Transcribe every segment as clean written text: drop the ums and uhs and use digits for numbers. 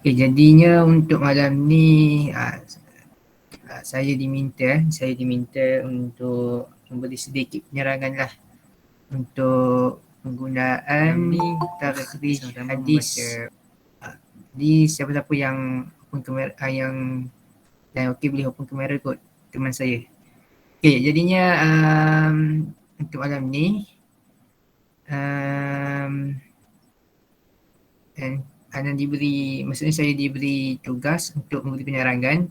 Okay, jadinya untuk malam ni saya diminta untuk memberi sedikit penerangan lah untuk penggunaan takhrij hadis. Di siapa-siapa yang open kamera yang dan okey boleh open kamera kot teman saya. Okey, jadinya untuk malam ni dan Anan diberi, maksudnya saya diberi tugas untuk memberi penerangan.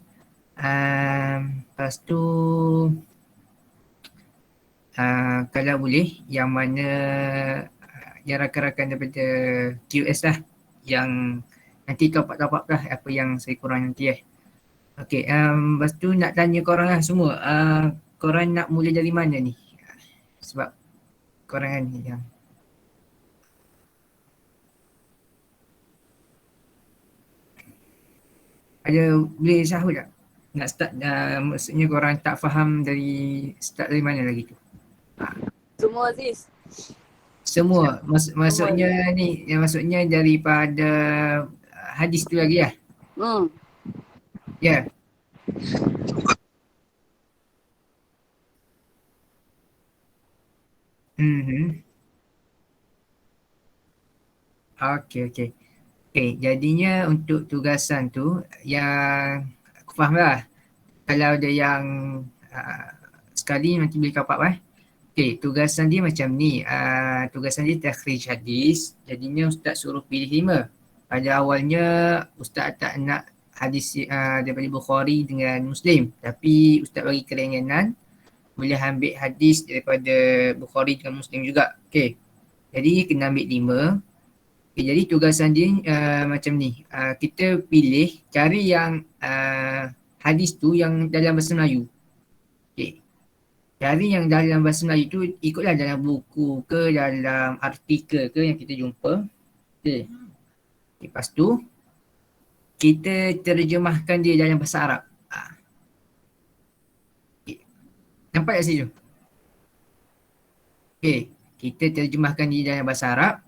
Lepas tu kalau boleh yang mana yang rakan-rakan daripada QS lah yang nanti top up lah apa yang saya kurang nanti Okey, lepas tu nak tanya korang lah semua, korang nak mula dari mana ni? Sebab korang kan yang ada boleh sahut tak? Nak start, maksudnya korang tak faham dari start dari mana lagi tu? Semua Aziz. Semua, maksudnya ni, yang maksudnya daripada hadis tu lagi lah? Ya. Okey. Okay, jadinya untuk tugasan tu yang aku faham lah. Kalau ada yang sekali nanti boleh top up Okay, tugasan dia macam ni. Tugasan dia takhrij hadis. Jadinya Ustaz suruh pilih 5. Pada awalnya Ustaz tak nak hadis daripada Bukhari dengan Muslim. Tapi Ustaz bagi keringanan boleh ambil hadis daripada Bukhari dengan Muslim juga. Okay, jadi kena ambil 5. Okay, jadi tugasan dia macam ni. Kita pilih cari yang hadis tu yang dalam bahasa Melayu. Okay. Cari yang dalam bahasa Melayu tu ikutlah dalam buku ke dalam artikel ke yang kita jumpa. Okay. Lepas tu kita terjemahkan dia dalam bahasa Arab. Okay. Nampak tak situ? Okay. Kita terjemahkan dia dalam bahasa Arab.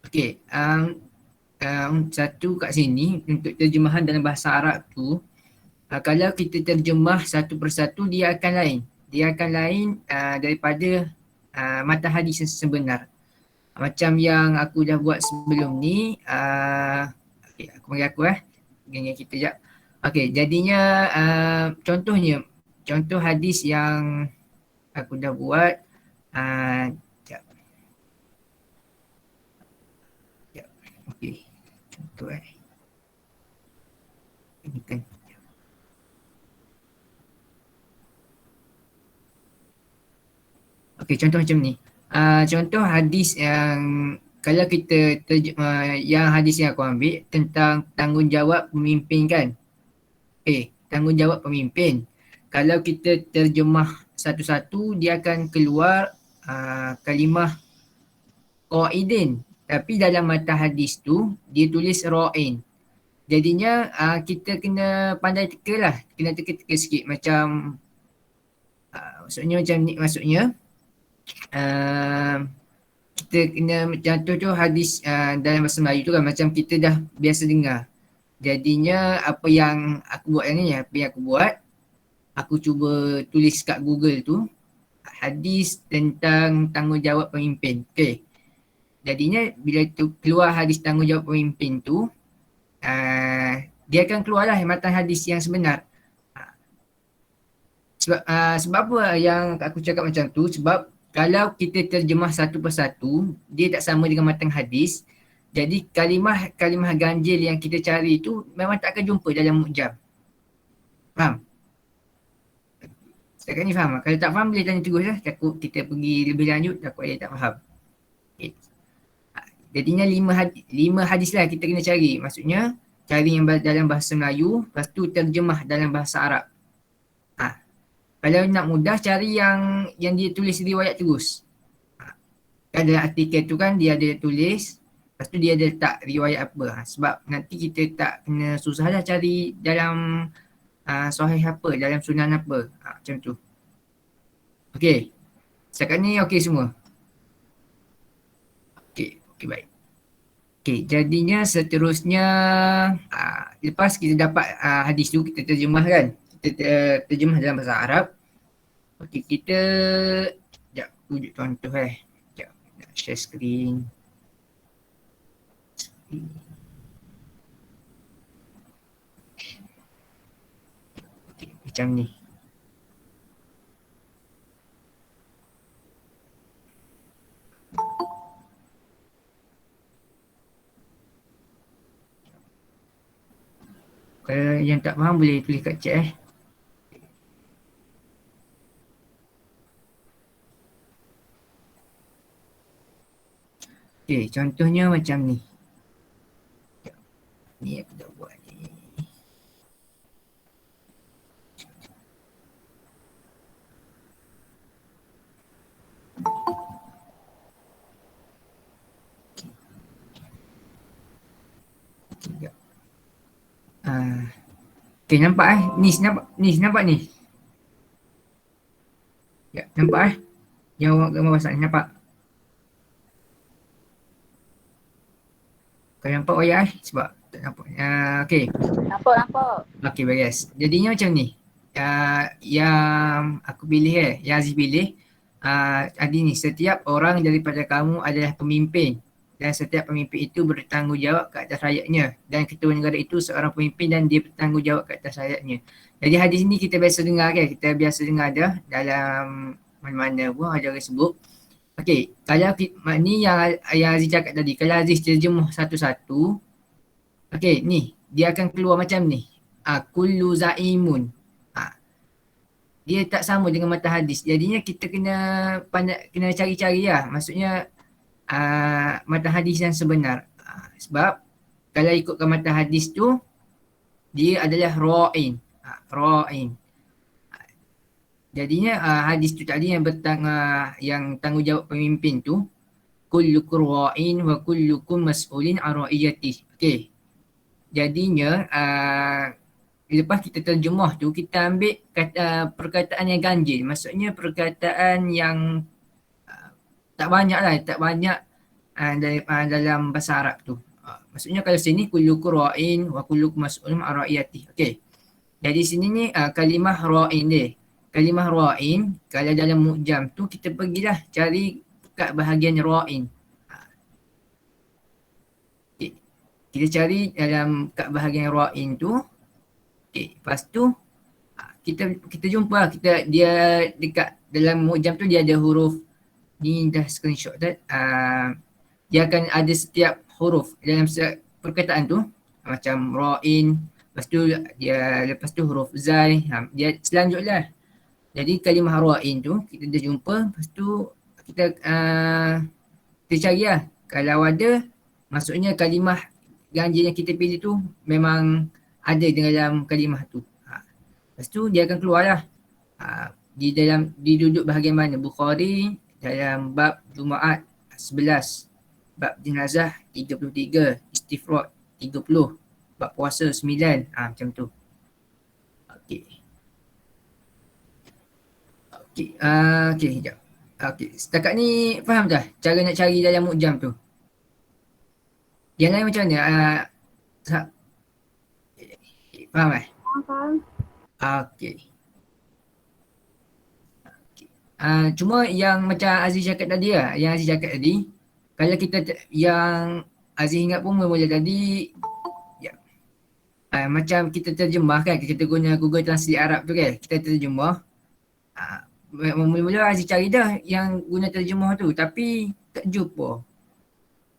Okay. Satu kat sini untuk terjemahan dalam bahasa Arab tu, kalau kita terjemah satu persatu dia akan lain. Dia akan lain daripada matan hadis yang sebenar. Macam yang aku dah buat sebelum ni. Okay, aku panggil aku dengan kita sekejap. Okay, jadinya contohnya, contoh hadis yang aku dah buat. Sekejap. Okay, contoh ini kan. Okey, contoh macam ni. Contoh hadis yang kalau kita yang hadis yang aku ambil tentang tanggungjawab pemimpin kan. Okey, tanggungjawab pemimpin. Kalau kita terjemah satu-satu dia akan keluar kalimah qaidin. Tapi dalam matan hadis tu dia tulis ra'in. Jadinya kita kena pandai teka lah. Kena teka-teka sikit macam maksudnya macam ni, maksudnya kita kena contoh tu hadis dalam bahasa Melayu tu kan macam kita dah biasa dengar. Jadinya apa yang aku buat ni, aku cuba tulis kat Google tu hadis tentang tanggungjawab pemimpin. Okey. Jadinya bila tu keluar hadis tanggungjawab pemimpin tu, dia akan keluarlah matan hadis yang sebenar. Sebab apa yang aku cakap macam tu? Sebab kalau kita terjemah satu persatu, dia tak sama dengan matan hadis. Jadi kalimah ganjil yang kita cari tu memang tak akan jumpa dalam mu'jam. Faham? Setakat ni faham? Kalau tak faham boleh tanya terus lah. Takut kita pergi lebih lanjut, takut dia tak faham. Okay. Jadinya 5 hadis lah kita kena cari. Maksudnya cari yang dalam bahasa Melayu, lepas tu terjemah dalam bahasa Arab. Kalau nak mudah cari yang dia tulis riwayat terus. Kan dalam artikel tu kan dia ada tulis, lepas tu dia ada letak riwayat apa. Sebab nanti kita tak kena susah lah cari dalam sahih apa, dalam sunan apa. Macam tu. Okey. Setakat ni okey semua. Okey baik. Okey, jadinya seterusnya lepas kita dapat hadis tu kita terjemah kan. Kita terjemah dalam bahasa Arab. Okey, kita sekejap tunjuk contoh Sekejap nak share screen. Okey, macam ni. Kalau yang tak faham boleh tulis kat chat Okey, contohnya macam ni. Ni aku dah buat ni. Sekejap. Okey, nampak Nis nampak? Nis nampak ni? Ya, nampak Yang awak gambar pasal ni nampak? Kau nampak wayar sebab tak nampak. Okey. Nampak. Okey, bagus. Jadinya macam ni. Yang aku pilih yang Aziz pilih. Ada ni, setiap orang daripada kamu adalah pemimpin dan setiap pemimpin itu bertanggungjawab ke atas rakyatnya dan ketua negara itu seorang pemimpin dan dia bertanggungjawab ke atas rakyatnya. Jadi hadis ni kita biasa dengar kan, kita biasa dengar dah dalam mana-mana pun ada orang sebut. Okey, kalau ni yang Aziz cakap tadi, kalau Aziz terjemuh satu-satu, okey ni dia akan keluar macam ni. Kullu zaimun. Dia tak sama dengan mata hadis. Jadinya kita kena cari-cari lah. Maksudnya mata hadis yang sebenar. Sebab kalau ikutkan mata hadis tu, dia adalah ra'in. Ra'in. Jadinya hadis tu tadi yang tanggungjawab pemimpin tu, kullukum ra'in wa kullukum mas'ulin an ra'iyatih. Okey. Jadinya lepas kita terjemah tu, kita ambil perkataan yang ganjil. Maksudnya perkataan yang tak banyak lah, tak banyak dalam bahasa Arab tu. Maksudnya kalau sini kullukum ra'in wa kullukum mas'ulun an ra'iyatih. Okey. Jadi sini ni kalimah ra'in dia. Kalimah ra'in kalau dalam mu'jam tu kita pergilah cari kat bahagian ra'in. Okay. Kita cari dalam kat bahagian ra'in tu. Okay. Lepas tu kita jumpa lah, dia dekat dalam mu'jam tu dia ada huruf ni, dah screenshot dah. Dia akan ada setiap huruf dalam perkataan tu macam ra'in, lepas tu huruf zai, dia selanjutnya. Jadi kalimah ra'in tu kita dah jumpa, lepas tu kita cari lah. Kalau ada, maksudnya kalimah ganjil yang kita pilih tu memang ada dalam kalimah tu. Lepas tu dia akan keluar lah. Di duduk bahagian mana? Bukhari dalam bab Jumaat 11, bab jenazah 33, istifrad 30, bab puasa 9. Macam tu. Okey. Okey, sekejap. Okey, setakat ni faham dah cara nak cari dalam mu'jam tu? Yang lain macam mana? Faham Faham. Okey. Cuma yang macam Aziz cakap tadi lah, kalau kita yang Aziz ingat pun mula-mula tadi, macam kita terjemah kan, kita guna Google Translate Arab tu kan, kita terjemah. Mula-mula Aziz cari dah yang guna terjemah tu, tapi tak jumpa.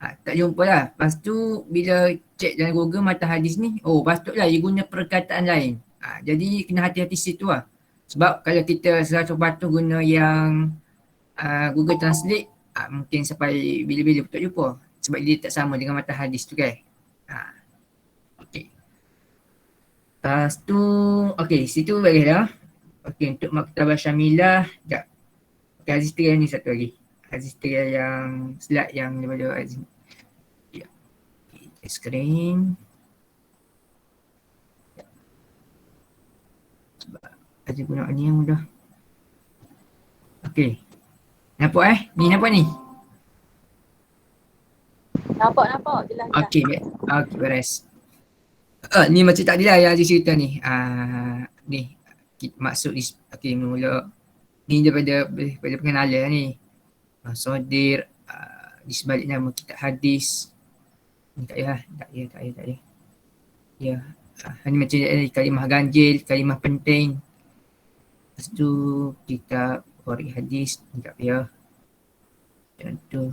Tak jumpa lah. Lepas tu bila cek dalam Google mata hadis ni, patutlah dia guna perkataan lain. Jadi kena hati-hati situ lah. Sebab kalau kita 100% guna yang Google Translate, mungkin sampai bila-bila pun tak jumpa. Sebab dia tak sama dengan mata hadis tu kan. Okay. Lepas tu, okay, situ bagi dah. Okay, untuk Maktabah Syamilah, sekejap. Okay, Aziz trial ni satu lagi. Aziz trial yang slide yang daripada Aziz. Ya. Okay, screen. Sebab Aziz guna ni yang mudah. Okay. Nampak Ni nampak ni? Nampak. Jelas. Okey, baik. Okey, beres. Ni macam tadi lah yang Aziz cerita ni. Ni maksud ni, okey, mula ni daripada pengenalan ni. Sodir, di sebalik nama kitab hadis. Ni tak payah. Ya. Ni macam kalimah ganjil, kalimah penting. Lepas tu kitab waris hadis, ni tak payah. Contoh,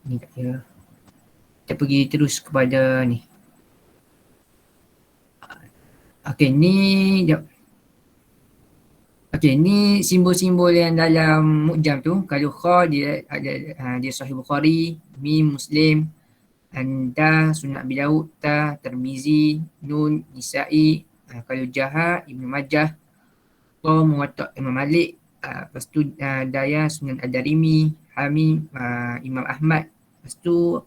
ni tak payah. Kita pergi terus kepada ni. Okey, ni jap. Okey, ni simbol-simbol yang dalam mu'jam tu. Kalau kha dia ada dia Sahih Bukhari, mim Muslim, anda Sunan Abi Daud, ta Tirmizi, nun Nisa'i, kalau jaha Ibnu Majah, ta Muwatta Imam Malik, lepas tu daya Sunan Ad-Darimi, hamim Imam Ahmad, lepas tu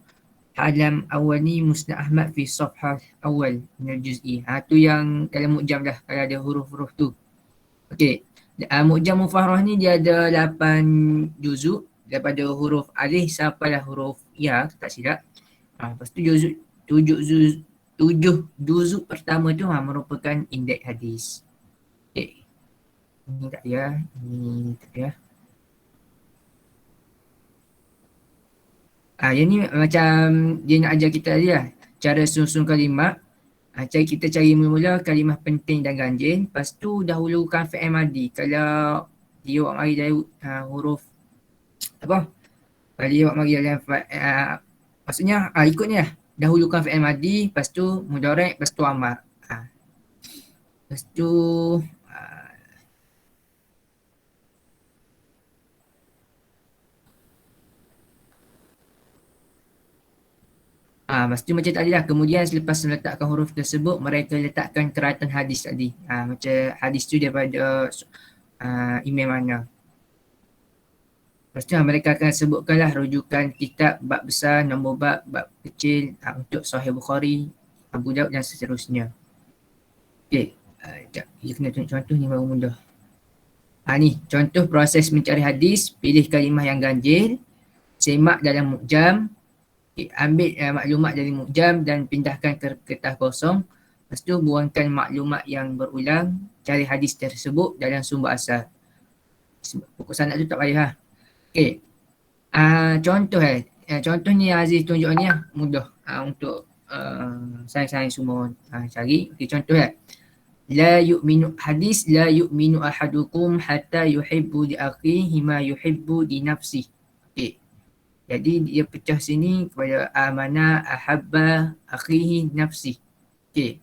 alam awal ni Musnad Ahmad fi safhah awal min al-juz'i. Tu yang dalam mu'jam dah, kalau ada huruf-huruf tu. Okey. Mu'jam Mufarrah ni dia ada 8 juzuk daripada huruf alif sampailah huruf ya, tak silap. Lepas tu tujuh juzuk pertama tu merupakan indeks hadis. Okey. Ni tak ya, ni tak ya. Yang ni macam dia nak ajar kita tadi lah, cara susun kalimah. Kita cari mula-mula kalimah penting dan ganjil. Lepas tu dahulukan fi'il madi. Kalau dia awak mari dari huruf apa? Kalau dia awak mari dalam maksudnya ikut ni lah. Dahulukan fi'il madi, lepas tu mudhari', lepas tu amar. Lepas tu lepas tu macam tadi lah, kemudian selepas meletakkan huruf tersebut, mereka letakkan keratan hadis tadi. Macam hadis tu daripada imam mana. Lepas tu mereka akan sebutkanlah rujukan kitab, bab besar, nombor bab kecil untuk Sahih Bukhari, Abu Daud dan seterusnya. Okey, sekejap. Dia kena tunjuk contoh ni baru mudah. Ni contoh proses mencari hadis. Pilih kalimah yang ganjil, semak dalam mu'jam. Ambil maklumat dari mu'jam dan pindahkan ke kertas kosong. Lepas tu buangkan maklumat yang berulang. Cari hadis tersebut dalam sumber asal. Pokok sanad tu tak payah. Okey. Contoh contoh ni Aziz tunjuk ni lah. Mudah untuk sains-sains semua cari. Okey, contoh la yu'minu hadis, la yu'minu ahadukum hatta yuhibbu li akhihi ma yuhibbu li nafsihi. Okey. Jadi dia pecah sini kepada amana ahabba akhihi nafsi. Okey.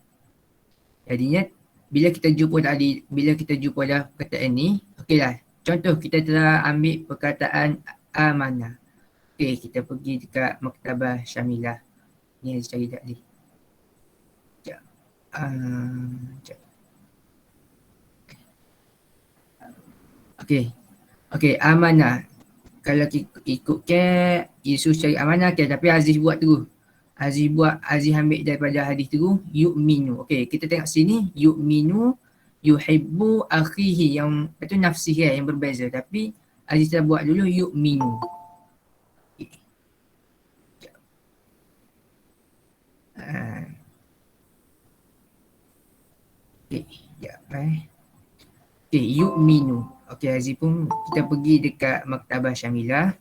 Jadinya bila kita jumpa dah perkataan ni, okeylah. Contoh kita telah ambil perkataan amanah. Okey, kita pergi dekat Maktabah Syamilah. Ni saya cari tadi. Sekejap. Okey, amanah. Kalau ikutkan Yesus cari amanah, tapi Aziz buat tu. Aziz ambil daripada hadis tu, yu'minu. Okey, kita tengok sini, yu'minu, yuhibbu akhihi, yang itu nafsihi yang berbeza. Tapi Aziz dah buat dulu yu'minu. Okey, yu'minu. Okey, Aziz pun kita pergi dekat Maktabah Syamilah.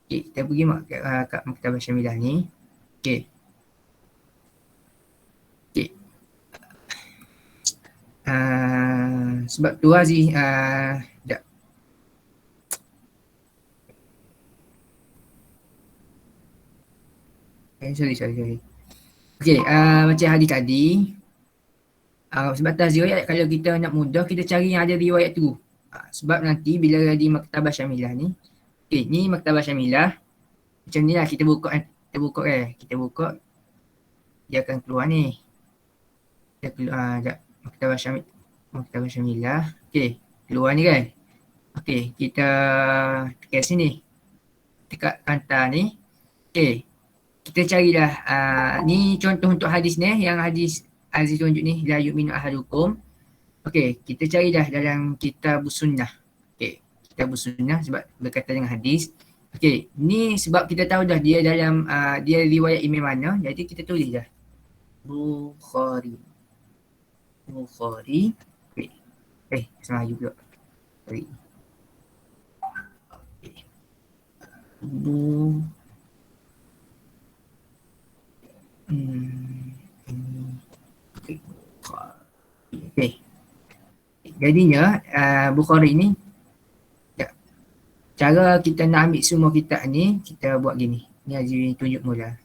Okey, kita pergi kat Maktabah Syamilah ni. Okey. Sebab tu Aziz sorry. Okey, macam hadis tadi. Sebab atas riwayat, kalau kita nak mudah, kita cari yang ada riwayat tu. Sebab nanti bila di Maktabah Syamilah ni, okey, ni Maktabah Syamilah. Macam ni lah, kita buka, dia akan keluar ni. Dia keluar Maktabah Syamilah. Okey, keluar ni kan. Okey, kita tekan sini. Dekat kantar ni. Okey, kita carilah. Ni contoh untuk hadis ni, yang hadis Aziz tunjuk ni, la yu'minu ahadukum. Okey, kita carilah dalam kitab sunnah. Okey, kitab sunnah sebab berkaitan dengan hadis. Okey, ni sebab kita tahu dah dia dalam dia riwayat imam mana, jadi kita tulis dah. Bukhari. Bukhari. Okey. Salah juga. Sorry. Okey. Bu Okey. Okey. Jadinya Bukhari ni cara kita nak ambil semua kitab ni, kita buat gini. Ni Azri tunjuk mula.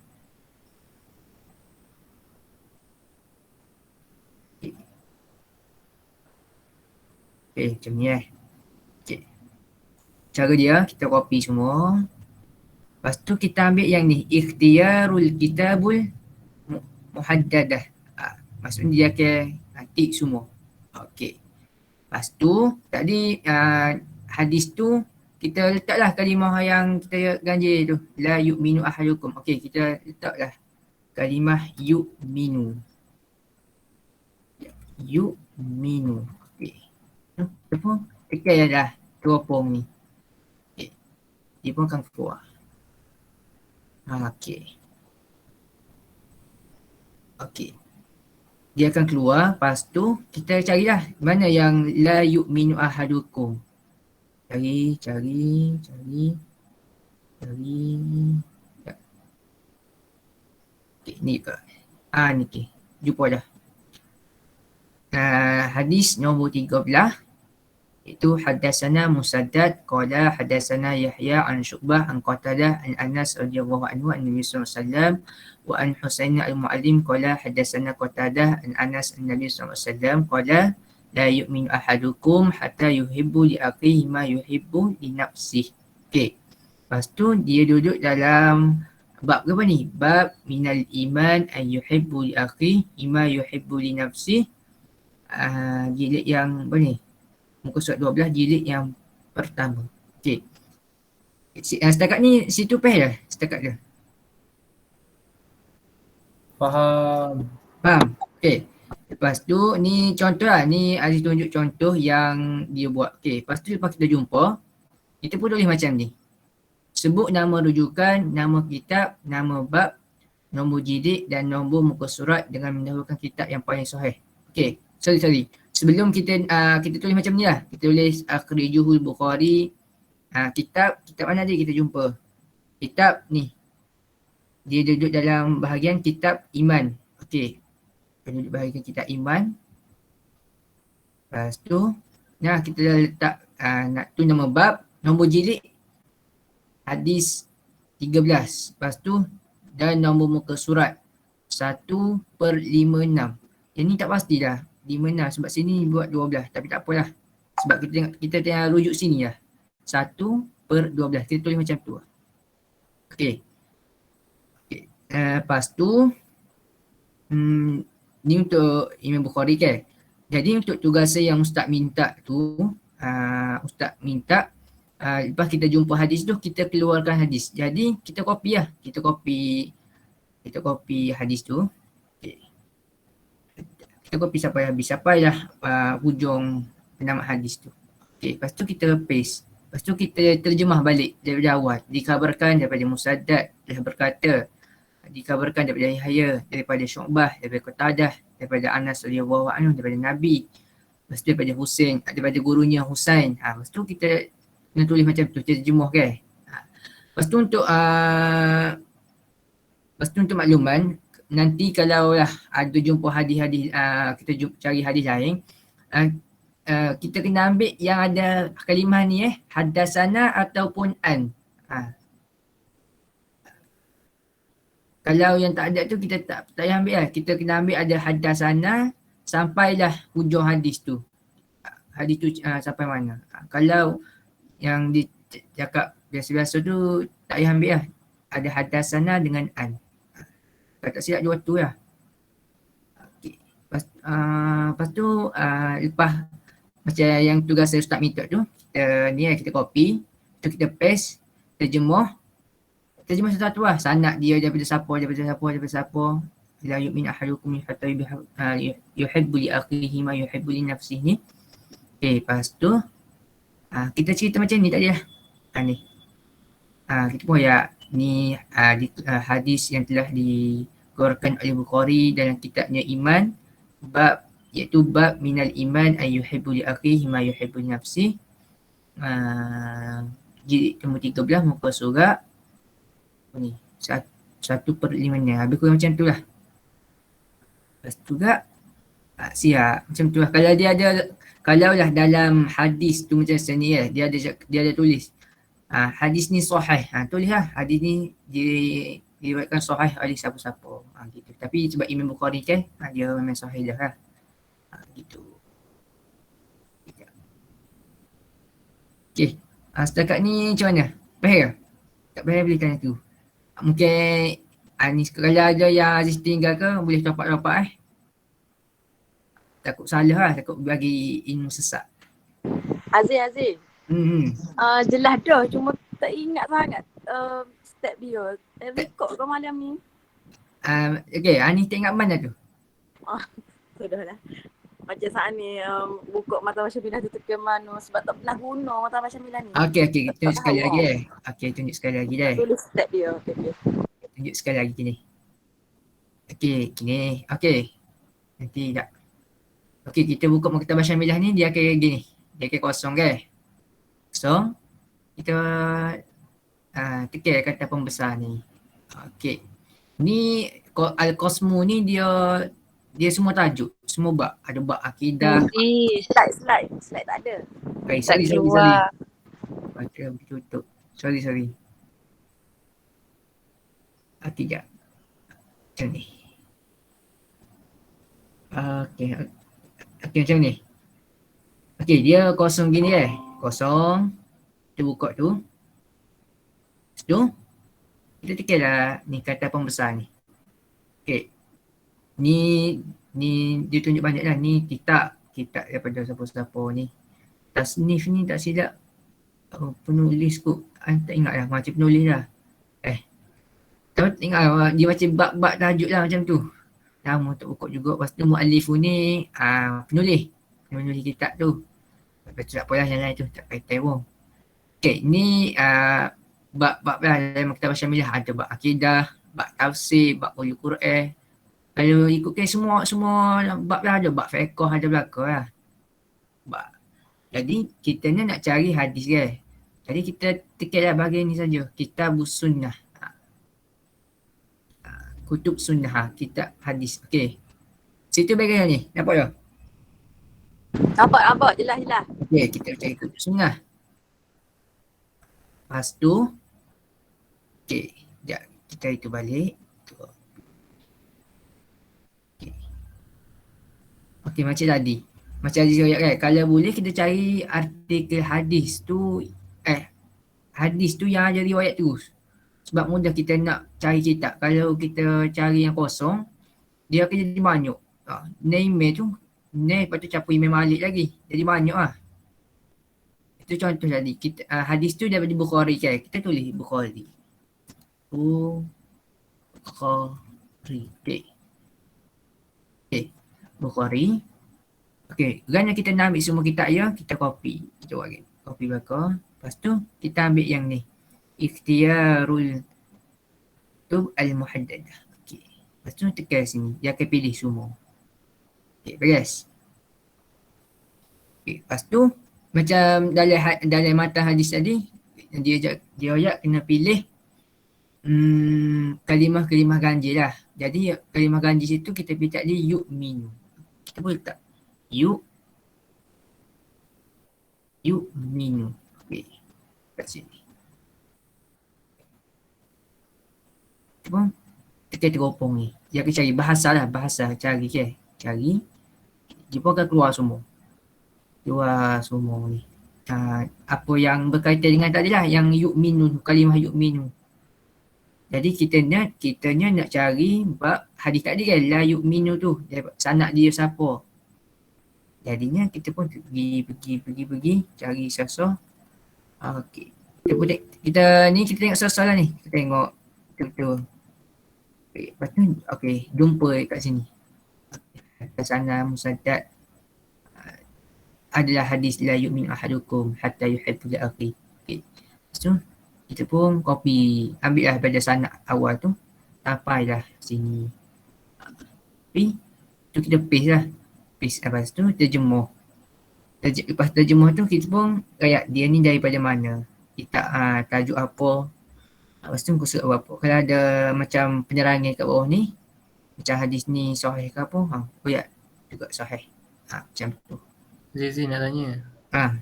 Okey, macam ni Okey. Cara dia, kita copy semua. Lepas tu kita ambil yang ni, ikhtiyarul kitabul muhaddadah. Maksudnya dia akan tik semua. Okey. Lepas tu, tadi hadis tu, kita letaklah kalimah yang kita ganjil tu. La yu'minu ahadukum. Okey, kita letaklah kalimah yu'minu. Yu'minu. Okey. Dia pun tekan dah teropong ni. Okey. Dia pun akan keluar. Okey. Okey. Dia akan keluar, lepas tu kita carilah mana yang la yu'minu ahadukum. Cari. Okey, ni ke? Ni ke. Jumpa dah. Hadis nombor 13 itu haddatsana Musaddad qala haddatsana Yahya an Syu'bah an Qatadah an Anas radhiyallahu anhu an Nabi sallallahu alaihi wasallam wa an Husain al-Muallim qala haddatsana Qatadah an Anas an Nabi sallallahu alaihi wasallam qala la yu'minu ahadukum hatta yuhibbu li akhihi ma yuhibbu li nafsihi. Okey. Lepas tu dia duduk dalam bab apa ni? Bab minal iman an yuhibbu li akhihi ma yuhibbu li nafsihi. Jilid yang apa ni? Muka surat 12 jilid yang pertama. Okey. Setakat ni situ peh dah setakat dia. Faham. Okey. Lepas tu ni contoh lah. Ni Aziz tunjuk contoh yang dia buat. Okey. Lepas tu lepas kita jumpa, kita pun tulis macam ni. Sebut nama rujukan, nama kitab, nama bab, nombor jilid dan nombor muka surat dengan mendahulukan kitab yang paling sahih. Okey. Sorry. Sebelum kita tulis macam ni lah. Kita tulis akhrijuhul Bukhari. Kitab mana dia kita jumpa? Kitab ni. Dia duduk dalam bahagian kitab iman. Okey. Dia duduk bahagian kitab iman. Lepas tu, kita letak nak tu nama bab, nombor jilid hadis 13. Lepas tu, dan nombor muka surat 1/56. Yang ni tak pasti dah. 56 sebab sini buat 12 tapi tak apalah. Sebab kita tengah rujuk sini lah. 1/12. Kita tulis macam tu. Okey. Lepas tu ni untuk Imam Bukhari kan. Jadi untuk tugasan yang Ustaz minta tu, Ustaz minta lepas kita jumpa hadis tu kita keluarkan hadis. Jadi kita copy lah. Kita copy hadis tu. Kita copy sampai habis. Sampailah hujung penamat hadis tu. Okey, lepas tu kita paste. Lepas tu kita terjemah balik daripada awal. Dikabarkan daripada Musaddad, dia berkata. Dikabarkan daripada Yahya, daripada Syu'bah, daripada Qatadah, daripada Anas radhiyallahu anhu, daripada Nabi. Lepas tu daripada Husain, daripada gurunya Husain. Lepas tu kita kena tulis macam tu, kita terjemah kan. Lepas tu untuk makluman, nanti kalau lah ada jumpa hadis-hadis, kita cari hadis lain, kita kena ambil yang ada kalimah ni haddatsana ataupun an. Kalau yang tak ada tu kita tak payah ambil lah. Kita kena ambil ada haddatsana sampailah hujung hadis tu. Hadis tu sampai mana. Kalau yang dicakap biasa-biasa tu tak payah ambil lah. Ada haddatsana dengan an. Kalau tak silap dua tu lah. Okay. Lepas tu lepas macam yang tugas saya Ustaz minta tu, kita copy, tu kita paste, terjemah satu-satu lah. Sanad dia daripada siapa. La yu'min ahadukum hatta yuhibbu li akhihi ma yuhibbu li nafsihi. Okay, lepas tu kita cerita macam ni tadi lah. Ni. kita pun ya ni hadis yang telah dikeluarkan oleh Bukhari dalam kitabnya Iman, bab iaitu bab minal iman ayyuhibbu li akhihi ma yuhibbu li nafsihi. Jilid nombor 13 muka surat ni 1/5 ni. Habis kurang macam tu lah. Lepas tu juga siap macam tu lah. Kalau dia ada, kalau lah dalam hadis tu macam sini ya, dia ada tulis hadis ni sahih, tulis lah hadis ni diriwayatkan sahih oleh siapa-siapa, gitu. Tapi sebab Imam Bukhari kan, dia memang sahih dah lah, gitu. Okay, setakat ni macam mana? Faham? Tak faham boleh tanya tu. Mungkin ni kalau ada yang Aziz tinggal ke, boleh rapat-rapat takut salah lah, takut bagi ilmu sesat. Aziz. Jelas dah, cuma tak ingat sangat step dia. Rekod ke malam ni? Okay, ni tak ingat mana tu? Sudah lah. Macam saat ni buka mata baca bilah tu ke mana sebab tak pernah guna mata baca bilah ni. Okay, kita tunjuk sekali lagi Okay, tunjuk sekali lagi dah. Tulis step dia. Okay. Tunjuk sekali lagi gini. Okay, gini. Okay. Nanti tak. Okay, kita buka maktabah syamilah ni, dia akan gini. Dia akan kosong kan? Kosong. Kita tekan kata pembesar ni. Okay. Ni Al-Qasmu ni dia semua tajuk. Semua bab. Ada bab akidah. Slide tak ada. Okay, sorry. Baca tutup. Sorry. Okay, sekejap. Macam ni. Okay, macam ni. Okay, dia kosong gini kosong. Kita buka tu. Lepas tu, kita tekan lah ni kata pembesar ni. Okay. Ni dia tunjuk banyak lah. Ni kitab daripada siapa-siapa ni. Tasnif ni tak silap. Penulis kot. Tak ingat lah macam penulis lah. Tak ingat lah. Dia macam bab-bab tajuk lah macam tu. Lama tak buka juga. Lepas tu mu'alif ni penulis kitab tu. Lepas tu tak apalah yang lain tu. Tak kaitan pun. Okay, ni bab-bab lah dalam maktabah syamilah. Ada bab akidah, bab tafsir, bab ulul Quran. Kalau ikutkan semua bab lah ada. Bab fiqh ada belakang lah. Jadi kita ni nak cari hadis kan. Jadi kita tekan lah bahagian ni saja. Kitabus sunnah. Kutub sunnah, kitab hadis. Okay. Situ bagian ni. Nampak tak? Nampak. Jelas. Okay, kita cari kutub sunnah. Lepas tu, okay. Sekejap. Kita itu balik. Okay, macam tadi. Macam tadi saya kan. Kalau boleh kita cari artikel hadis tu. Hadis tu yang ada riwayat terus. Sebab mudah kita nak cari kitab. Kalau kita cari yang kosong, dia akan jadi banyak. Email tu, lepas tu campur email Malik lagi. Jadi banyak lah. Itu contoh tadi. Hadis tu daripada Bukhari kan. Kita tulis Bukhari. Bukhari. Okay. Bukhari. Okay. Kerana kita nak ambil semua kitab ya, kita copy. Kita buat lagi. Copy belakang. Lepas tu, kita ambil yang ni. Ikhtiyarul Kutub Al-Muhaddadah. Okay. Lepas tu tekan sini. Dia akan pilih semua. Okay, beres. Okay, lepas tu macam dalam matan hadis tadi, dia ayat kena pilih kalimah-kalimah ganjil lah. Jadi kalimah ganjil situ kita pilih tadi yu'minu. Kita boleh tak? Yu'minu. Okay. Kat sini. Pun tekan teropong ni. Dia akan cari bahasa cari ke. Cari. Dia pun akan keluar semua ni. Apa yang berkaitan dengan tadi lah, yang yu'minu, kalimah yu'minu. Jadi kita nak cari bab hadis tadi kan, la yu'minu tu, sanad dia siapa. Jadinya kita pun pergi cari sasar. Okey. Kita tengok sasar lah ni. Kita tengok betul. Lepas tu, okay, jumpa kat sini. Sana musaddad adalah hadis la yu'min ahadukum hatta yuhibbu li akhi. Okay. Lepas tu, kita pun copy, ambil lah pada sanad awal tu, tapailah sini. Tapi tu kita paste lah. Paste lepas tu terjemuh. Lepas terjemuh tu kita pun kayak dia ni daripada mana. Kita tajuk apa. Lepas tu muka surat berapa. Kalau ada macam penerangan kat bawah ni, macam hadis ni sahih ke apa, koyak juga sahih. Macam tu. Zizi nak tanya. Ha.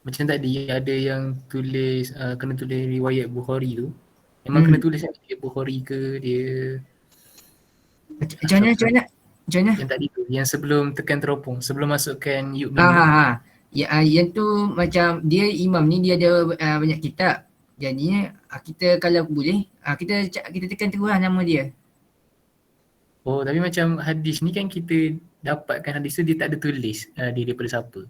Macam tadi ada yang tulis kena tulis riwayat Bukhari tu. Memang kena tulis kan dia Bukhari ke dia Macam mana? Yang tadi tu, yang sebelum tekan teropong, sebelum masukkan Yuk Minu. Yang tu macam dia imam ni dia ada banyak kitab. Jadinya kita kalau boleh kita tekan terus lah nama dia. Oh, tapi macam hadis ni kan kita dapatkan hadis tu dia tak ada tulis dia daripada siapa.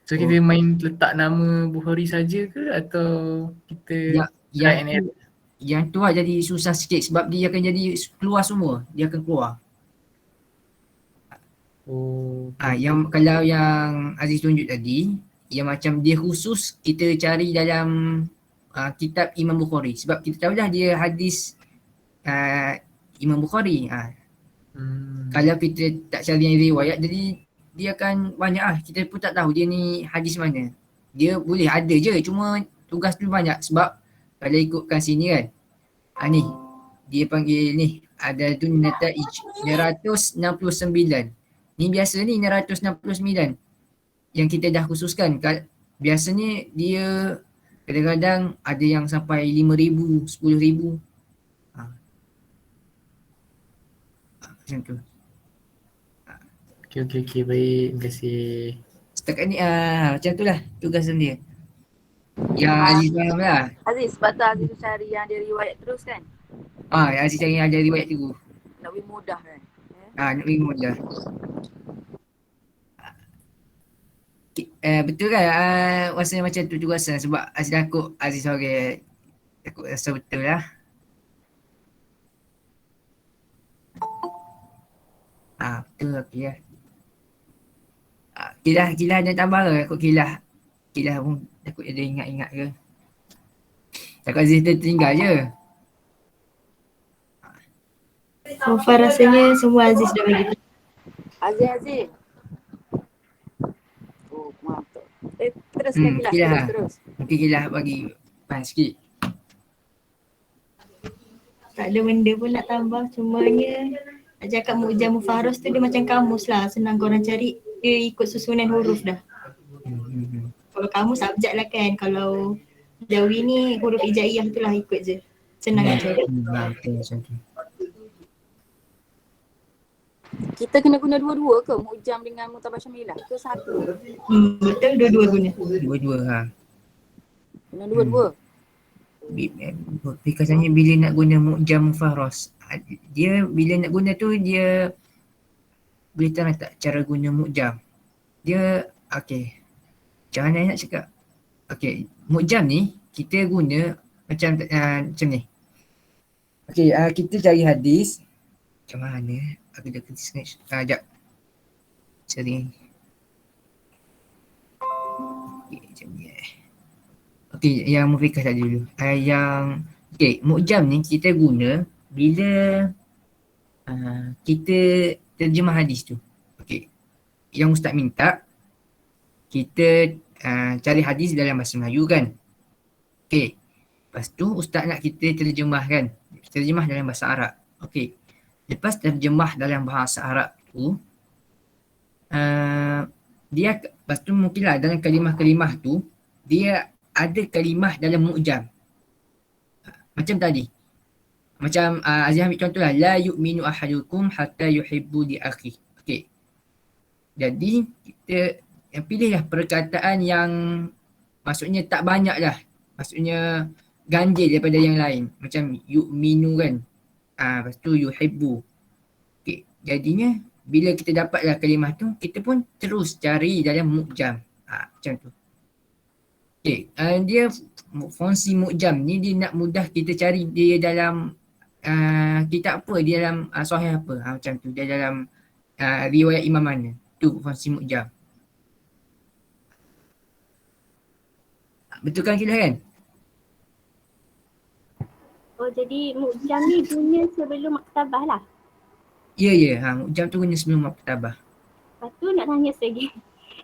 So kita main letak nama Bukhari saja ke atau kita try and error? Yang tu lah jadi susah sikit sebab dia akan jadi keluar semua. Dia akan keluar. Yang kalau yang Aziz tunjuk tadi, yang macam dia khusus kita cari dalam kitab Imam Bukhari. Sebab kita tahu dah dia hadis Imam Bukhari. Kalau kita tak cari yang riwayat, jadi dia akan banyak lah. Kita pun tak tahu dia ni hadis mana. Dia boleh ada je, cuma tugas tu banyak. Sebab kalau ikutkan sini kan, ni dia panggil ni, ada tu Nataij 969. Ni biasa ni 969 yang kita dah khususkan. Biasanya dia kadang-kadang ada yang sampai 5,000, 10,000. Macam tu. Okey, baik. Terima kasih. Setakat ni macam tu lah tugasan dia. Yang Aziz faham lah. Aziz, sebab tu Aziz cari yang dia riwayat terus kan? Aziz cari yang ada riwayat terus. Nak lebih mudah kan? Nak lebih mudah. Betul kan rasanya macam tu tugasan sebab Aziz takut Aziz sore takut rasa betul lah. Betul okey lah. Kilah ada tambah ke? Takut kilah pun takut ada ingat-ingat ke. Takut Aziz tertinggal je. So far rasanya semua Aziz dah bagi. Aziz. Oh, mantap. Teruskan kilah. Terus. Mungkin kilah bagi pan sikit. Tak ada benda pun nak tambah, cumanya nak cakap Mu'jam Mufaros tu dia macam kamus lah, senang korang cari, dia ikut susunan huruf dah. Kalau kamus abjad lah kan, kalau Jawi ni huruf hijaiyah tu lah ikut je, senang nak cari. Kita kena guna dua-dua ke Mu'jam dengan Mu'tabar Syamilah ke satu? Betul, dua-dua guna. Dua-dua Kena dua-dua. Biasanya bila nak guna Mu'jam Mufaros, dia bila nak guna tu dia boleh tahu tak cara guna Mu'jam. Dia macam mana nak cakap. Mu'jam ni kita guna macam ni. Kita cari hadis. Macam mana? Aku dah kena snatch. Sekejap. Cari. Macam ni. Yang Mufiqah tadi dulu. Mu'jam ni kita guna bila kita terjemah hadis tu. Yang ustaz minta kita cari hadis dalam bahasa Melayu kan. Lepas tu ustaz nak kita terjemahkan. Terjemah dalam bahasa Arab. Lepas terjemah dalam bahasa Arab tu, dia lepas tu mungkinlah dalam kalimah-kalimah tu dia ada kalimah dalam mu'jam. Macam tadi. Macam Aziz ambil contoh lah, la yu'minu ahadukum hatta yuhibbu li akhi. Jadi kita pilihlah perkataan yang maksudnya tak banyak lah. Maksudnya ganjil daripada yang lain. Macam yu'minu kan. Lepas tu yuhibbu. Jadinya bila kita dapatlah kalimah tu, kita pun terus cari dalam mu'jam. Macam tu. Dia fungsi mu'jam ni dia nak mudah kita cari dia dalam kitab apa, dia dalam sahih apa. Macam tu. Dia dalam riwayat imam mana. Tu fungsi mu'jam. Betul kan kita kan? Oh jadi mukjam ni guna sebelum maktabah lah. Ya, mu'jam tu guna sebelum maktabah. Lepas tu nak tanya lagi.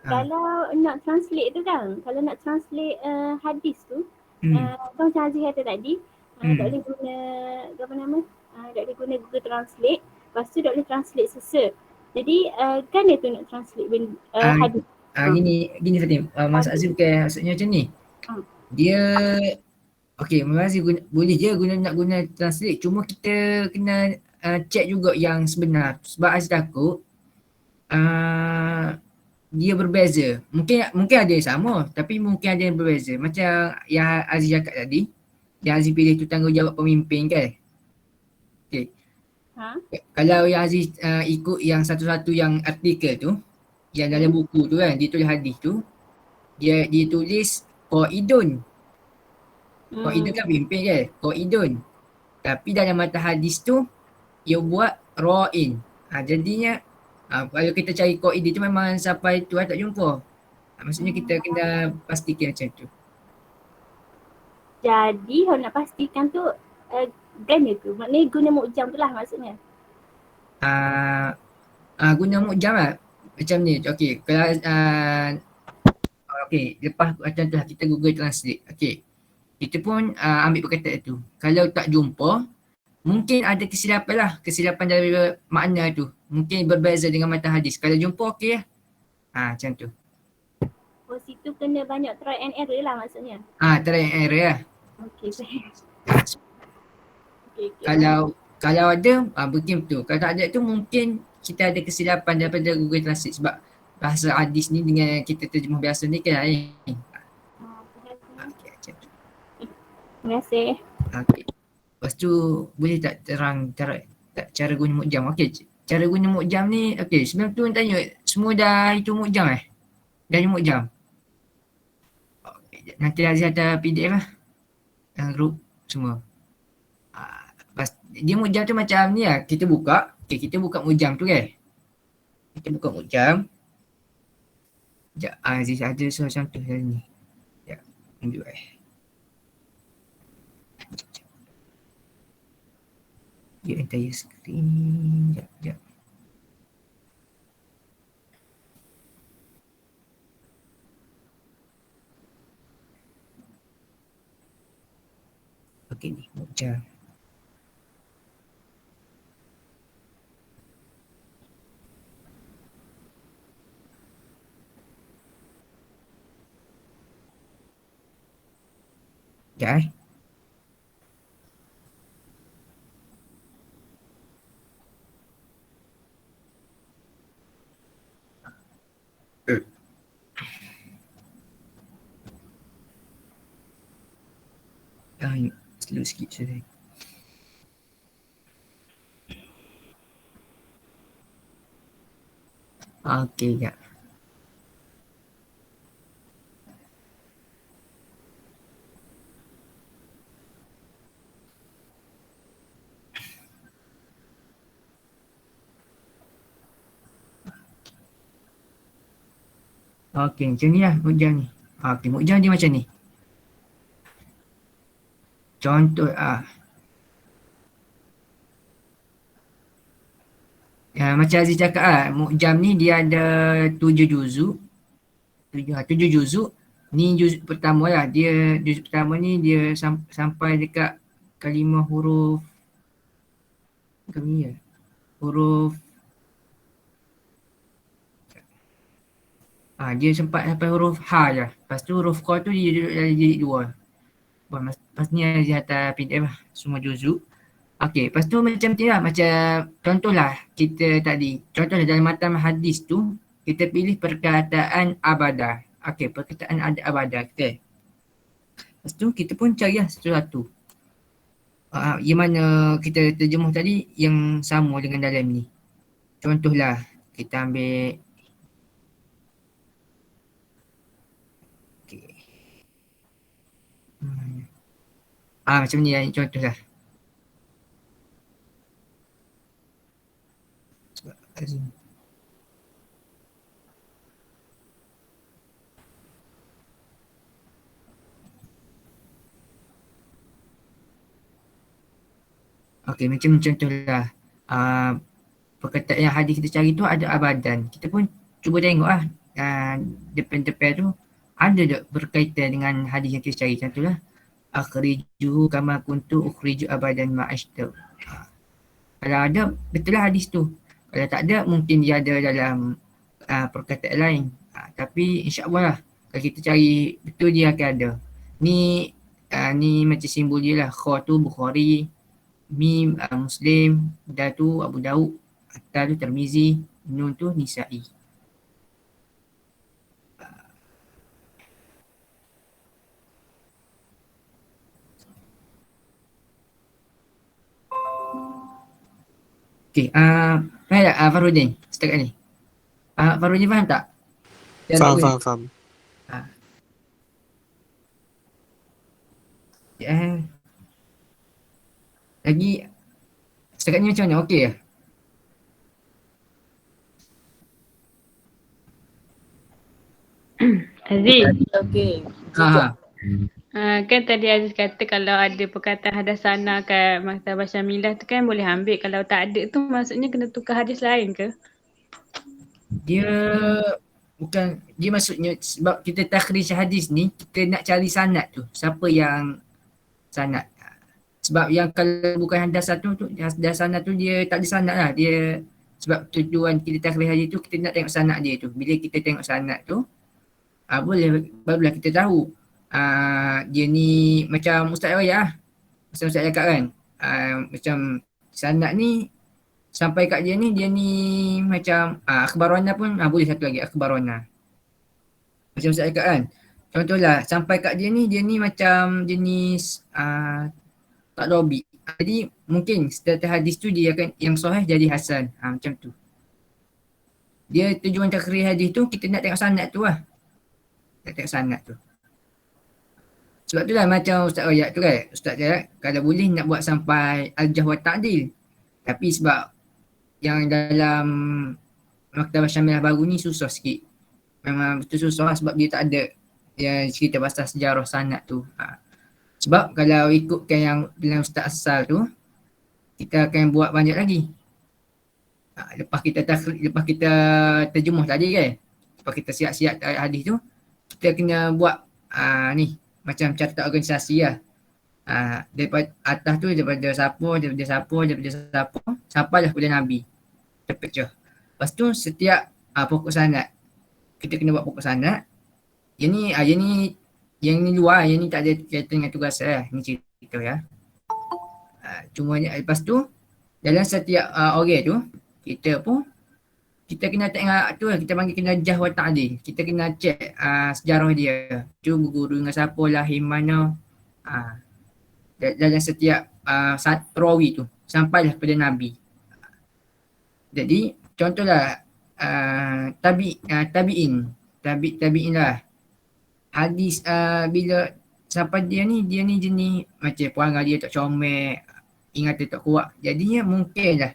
Ha. Kalau nak translate tu kan, kalau nak translate hadis tu, Hmm. macam Aziz kata tadi, tak Hmm. boleh guna, apa nama, tak boleh guna Google Translate, lepas tu tak boleh translate sesa. Jadi kan dia tu nak translate hadis. Gini Fatim, Mas Azim maksudnya macam ni. Dia okey, Mas Azim boleh je nak guna translate, cuma kita kena check juga yang sebenar. Sebab Aziz takut dia berbeza. Mungkin ada yang sama, tapi mungkin ada yang berbeza. Macam yang Aziz cakap tadi, yang Aziz pilih tu tanggungjawab pemimpin kan. Okey. Kalau yang Aziz ikut yang satu-satu yang artikel tu, yang dalam buku tu kan, dia tulis hadis tu, dia tulis qaidun. Qaidun kan pemimpin kan, qaidun. Tapi dalam mata hadis tu, dia buat ra'in. Jadinya kalau kita cari qaidun tu memang sampai tu tak jumpa. Maksudnya kita kena pastikan macam tu. Jadi kalau nak pastikan tu gana tu, maknanya guna mukjam tu lah maksudnya. Guna mukjam lah. Macam ni, okey. Kalau okey, lepas macam tu lah kita Google Translate. Okey. Kita pun ambil perkataan tu. Kalau tak jumpa, mungkin ada kesilapan lah. Kesilapan dari makna tu. Mungkin berbeza dengan mata hadis. Kalau jumpa okey lah. Macam tu. Oh situ kena banyak try and error lah maksudnya. Try and error lah. Okey. Kalau ada, mungkin betul. Kalau tak ada tu mungkin kita ada kesilapan daripada Google Translate. Sebab bahasa hadis ni dengan kita terjemah biasa ni kan lain. Terima kasih. Okey. Lepas tu boleh tak terang cara guna mukjam? Okey, cara guna mukjam ni, okey, sebelum tu tanya, semua dah itu mukjam Dah ada mukjam? Okay, nanti Aziz hantar PDF lah. Group semua. Dia mukjam tu macam ni lah, kita buka. Okey, kita buka mukjam tu kan. Kita buka mukjam. Sekejap, Aziz ada macam tu hari ni. Sekejap, tunjuk Dia entire screen. Sekejap. Okey ni, mukjam. Sekejap slow sikit saya. Okey, sekejap. Okey, macam ni lah mukjam ni. Okey, mukjam dia macam ni. Contoh macam Aziz cakap mukjam ni dia ada 7 juzuk. 7 juzuk. Ni juzuk pertama lah. Juzuk pertama ni dia sampai dekat kalimah huruf dia sempat sampai huruf ha je. Lepas tu huruf qa tu dia duduk dalam jilid 2. Lepas ni Aziz hantar PDF lah semua juzuk. Okey, lepas tu macam ni lah, macam contohlah kita tadi. Contohlah dalam matan hadis tu, kita pilih perkataan abadah. Okey, perkataan ada abadah. Okay. Lepas tu kita pun cari lah satu-satu. Yang mana kita terjemuh tadi yang sama dengan dalam ni. Contohlah, kita ambil okay. Macam ni lah contohlah. Okey, macam contohlah perkataan yang hadis kita cari tu ada abadan. Kita pun cuba tengok lah depan-depan tu ada tak berkaitan dengan hadis yang kita cari. Contohlah akhrijuhu kama kuntu ukhriju abadan ma'ashtu. Kalau ada, betul lah hadis tu. Kalau tak ada, mungkin dia ada dalam perkataan lain. Tapi insyaAllah lah, kalau kita cari, betul dia akan ada. Ni macam simbol dia lah. Kha tu Bukhari, Mim Muslim, Da tu Abu Daud, Ta tu Tirmizi, Nun tu Nisa'i. Okey, faham tak Farudin setakat ni? Farudin faham tak? Faham. Lagi setakat ni macam mana? Okey ke? Aziz, Okey. kan tadi Aziz kata kalau ada perkataan hadasana kat Maktabah Syamilah tu kan boleh ambil. Kalau tak ada tu maksudnya kena tukar hadis lain ke? Dia bukan, dia maksudnya sebab kita takhrij hadis ni, kita nak cari sanad tu. Siapa yang sanad. Sebab yang kalau bukan hadas satu tu, hadas sanad tu dia tak ada sanad lah. Dia sebab tujuan kita takhrij hadis tu, kita nak tengok sanad dia tu. Bila kita tengok sanad tu, boleh barulah kita tahu dia ni macam Ustaz Raya lah. Macam Ustaz cakap kan. Macam sanad ni sampai kat dia ni macam akhbarana pun boleh satu lagi akhbarana. Macam Ustaz cakap kan. Contohlah sampai kat dia ni macam jenis tak dobi. Jadi mungkin status hadis tu dia akan yang sahih jadi hasan. Macam tu. Dia tujuan takhrij hadis tu kita nak tengok sanad tu lah. Nak tengok sanad tu. Sebab tu lah macam Ustaz Raya tu kan. Ustaz Raya kalau boleh nak buat sampai al-jarh wa ta'dil. Tapi sebab yang dalam Maktabah Syamilah baru ni susah sikit. Memang betul susah lah sebab dia tak ada yang cerita pasal sejarah sanad tu. Sebab kalau ikutkan yang dalam Ustaz asal tu, kita akan buat banyak lagi. Lepas kita terjemuh tadi kan. Lepas kita siap-siap hadis tu, kita kena buat ni macam carta organisasi lah. Daripada atas tu daripada siapa sampailah kepada Nabi. Terpecah. Lepas tu setiap pokok sanad kita kena buat pokok sanad. Yang ni luar, yang ni tak ada kaitan dengan tugas saya. Ni cerita ya. Cuma lepas tu dalam setiap orang tu kita kena tengok tu lah, kita panggil kena jarh wa ta'dil. Kita kena check sejarah dia. Tu guru dengan siapa, lahir mana. Dalam setiap perawi tu sampailah kepada Nabi. Jadi contohlah tabi'in lah. Hadis bila sampai dia ni jenis macam perangai dia tak comel, ingatan tak kuat. Jadinya mungkin lah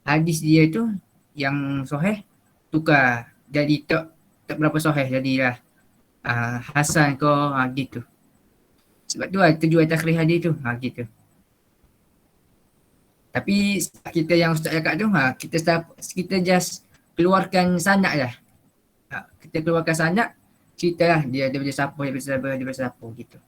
hadis dia tu yang sahih tukar jadi tak berapa sahih, jadilah hasan ke gitu. Sebab tu lah tujuan takhrij hadis tu gitu. Tapi kita yang Ustaz cakap tu kita just keluarkan sanad lah. Kita keluarkan sanad, cerita lah dia daripada siapa gitu.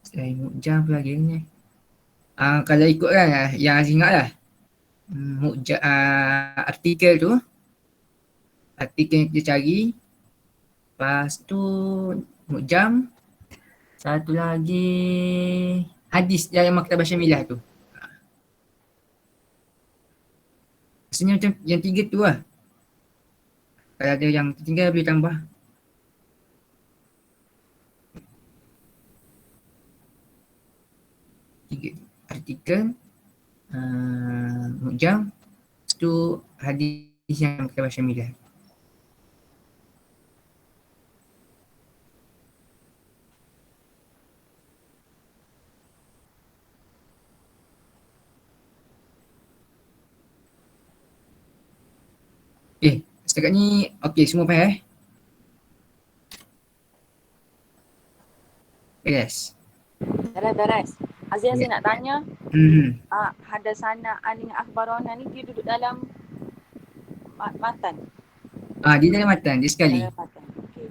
Saya Mu'jam apa lagi ni? Kalau ikut kan yang Aziz ingat lah. Artikel tu. Artikel yang kita cari. Lepas tu Mu'jam. Satu lagi hadis dalam Maktabah Syamilah tu. Maksudnya macam yang tiga tu lah. Kalau ada yang tinggal boleh tambah. Tiga artikel, Mu'jam, lepas tu hadis yang Maktabah Syamilah. Setakat ni okey semua faham Yes. Beres. Azia Ya. saya nak tanya, Hmm. Hadasana dengan Akhbarona ni dia duduk dalam matan. Dia dalam matan, dia sekali. Dalam matan. Okey.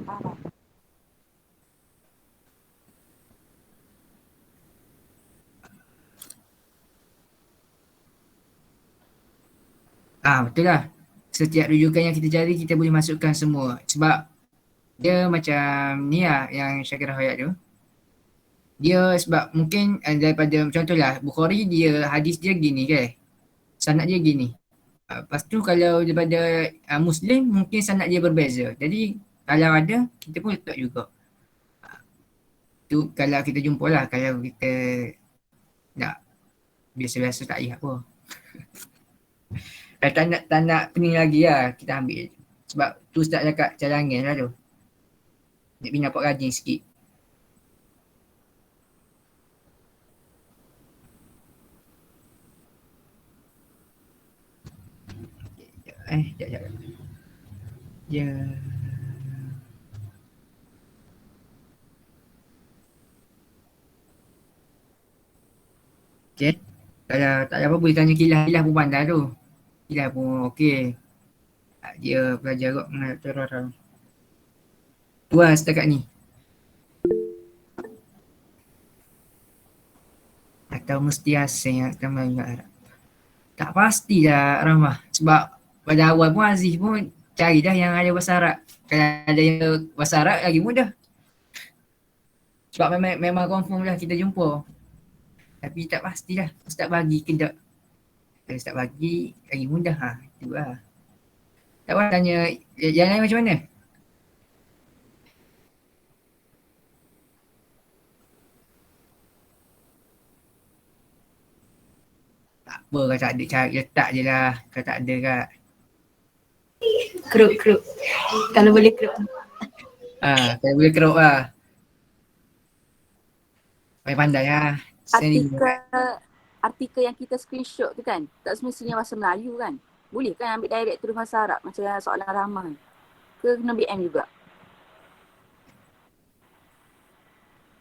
Faham. Betul lah. Setiap rujukan yang kita cari kita boleh masukkan semua. Sebab dia macam ni lah yang Syakirah ayat tu. Dia sebab mungkin daripada contohlah Bukhari dia hadis dia gini kan. Sanad dia gini. Lepas tu kalau daripada Muslim mungkin sanad dia berbeza. Jadi kalau ada kita pun letak juga. Tu kalau kita jumpa lah. Kalau kita nak biasa-biasa tak payah apa. Kalau tak nak pening lagi lah kita ambil. Sebab tu Ustaz cakap cadangan lah tu. Dia nampak rajin sikit. Sekejap. Ya. Okay. Kalau tak ada apa boleh tanya Kilah pun pandai tu. Kilah pun okey. Dia belajar kot dengan Dr. Rara. Tu lah setakat ni. Atau mesti asing yang kita Melayu Arab. Tak pastilah Rahmah. Sebab pada awal pun Aziz pun cari dah yang ada bahasa Arab. Kalau ada yang bahasa Arab lagi mudah. Sebab memang confirm lah kita jumpa. Tapi tak pastilah Ustaz bagi ke tak. Kalau Ustaz bagi lagi mudah Itu lah. Tak apa tanya yang lain macam mana? Tak apa kalau tak ada cari letak je lah. Kalau tak ada kat. Keruk. Kalau boleh keruk. Kalau boleh keruk lah. Pandai lah. Artikel yang kita screenshot tu kan, tak semestinya bahasa Melayu kan? Boleh kan ambil direct terus bahasa Arab macam soalan Rahmah kan? Ke kena BM juga?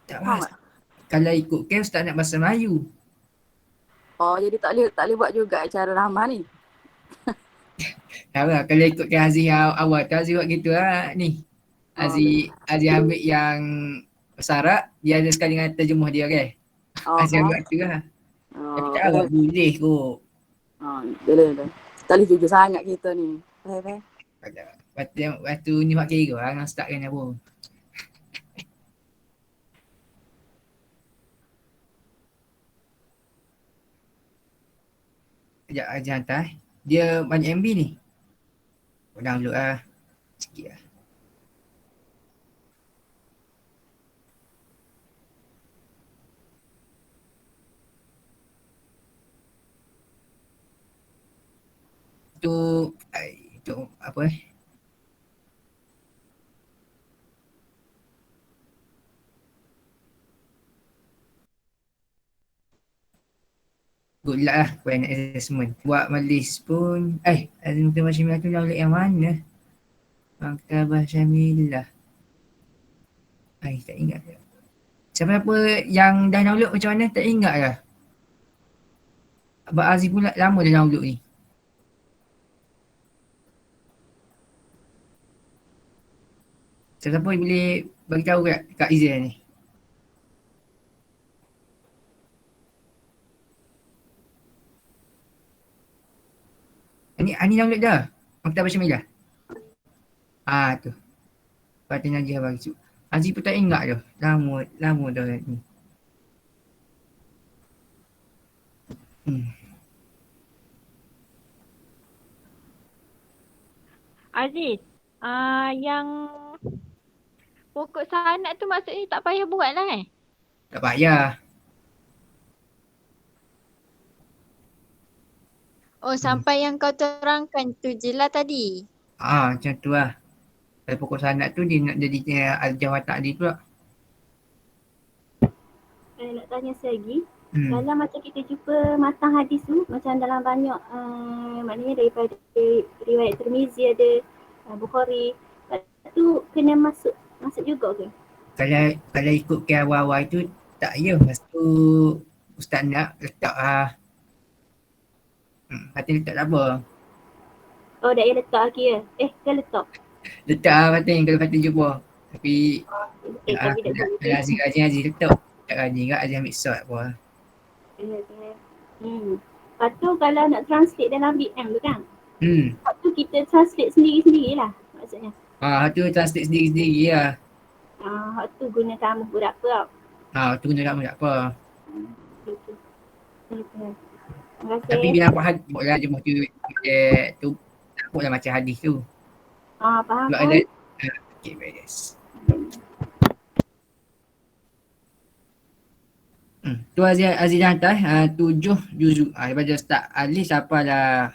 Tak pasti. Kalau ikutkan Ustaz nak bahasa Melayu. Oh, jadi tak boleh buat juga cara Rahmah ni. Tak apa, kalau ikutkan Aziz awal tu Aziz buat gitu lah ni. Aziz ambil yang bahasa Arab, dia ada sekali dengan terjemuh dia kan. Aziz buat tu lah. Tapi tak apa, boleh kot. Boleh. Tak boleh jujur sangat kita ni. Faham? Waktu ni buat kira lah dengan Ustaz kan apa. Sekejap aja hantar. Dia banyak MB ni. Download lah. Sikit lah. Itu apa good luck lah when assessment. Buat majlis pun Maktabah Syamilah tu download yang mana? Maktabah Syamilah. Tak ingat. Siapa yang dah download macam mana tak ingat lah. Abang Aziz pula lama dah download ni. Siapa boleh bagi tahu kat Izzy ni. Ani download dah. Maktabah Syamilah. Tu. Patut Najih bagi tu. Aziz pun tak ingat dah. Lama dah ni. Aziz, yang pokok sanad tu maksudnya tak payah buat lah Tak payah. Oh, sampai yang kau terangkan tu je lah tadi. Macam tu lah. Kalau pokok sanad tu dia nak jadi al-jawab ta'dil pula. Nak tanya lagi. Kalau macam kita jumpa matan hadis tu, macam dalam banyak maknanya daripada riwayat Tirmizi ada, Bukhari, tu kena masuk juga ke? kalau ikut ke awal-awal tu tak ya. Lepas tu ustaz nak letak Fatin letak tak apa. Oh, dak payah letak lagi ya? Kan letak. Letak Fatin kalau Fatin jumpa. Tapi Tapi dak kalau boleh. Aziz letak. Tak rajin kat Aziz ambil shot apa. Lepas tu kalau nak translate dalam BM tu kan, Hmm. lepas tu kita translate sendiri-sendiri lah maksudnya. Tu translate sendiri-sendiri lah. Hak tu guna kamus berapa tau. Tu guna tak apa. Gitu. Terima kasih. Tapi bila nampak hadis, buatlah je tu takutlah macam hadis tu. Faham. Sebab ada okay, beres. Tu Aziz dah hantar 7 juzuk. Daripada Ustaz Ali siapa dah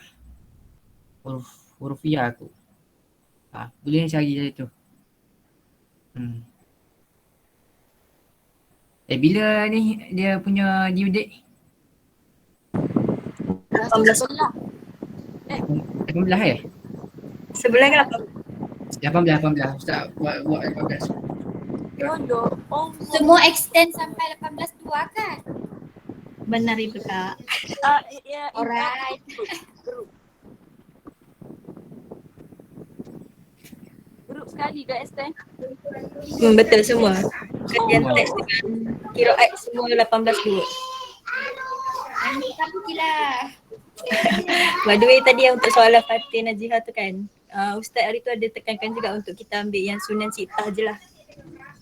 hurufiyah aku. Boleh cari dari tu. Bila ni dia punya due date? 18 18 Sebulan ke 18? Ustaz buat 18. Bodoh. Semua extend sampai 18.2 kan? Benar itu Kak. Alright. Grup sekali ke extend? Betul semua. Kajian teks dengan kiraat semua 18.2. Kamu gila. By the way tadi yang untuk soalan Fatin Najihah tu kan, Ustaz hari tu ada tekankan juga untuk kita ambil yang Sunan Sittah je lah.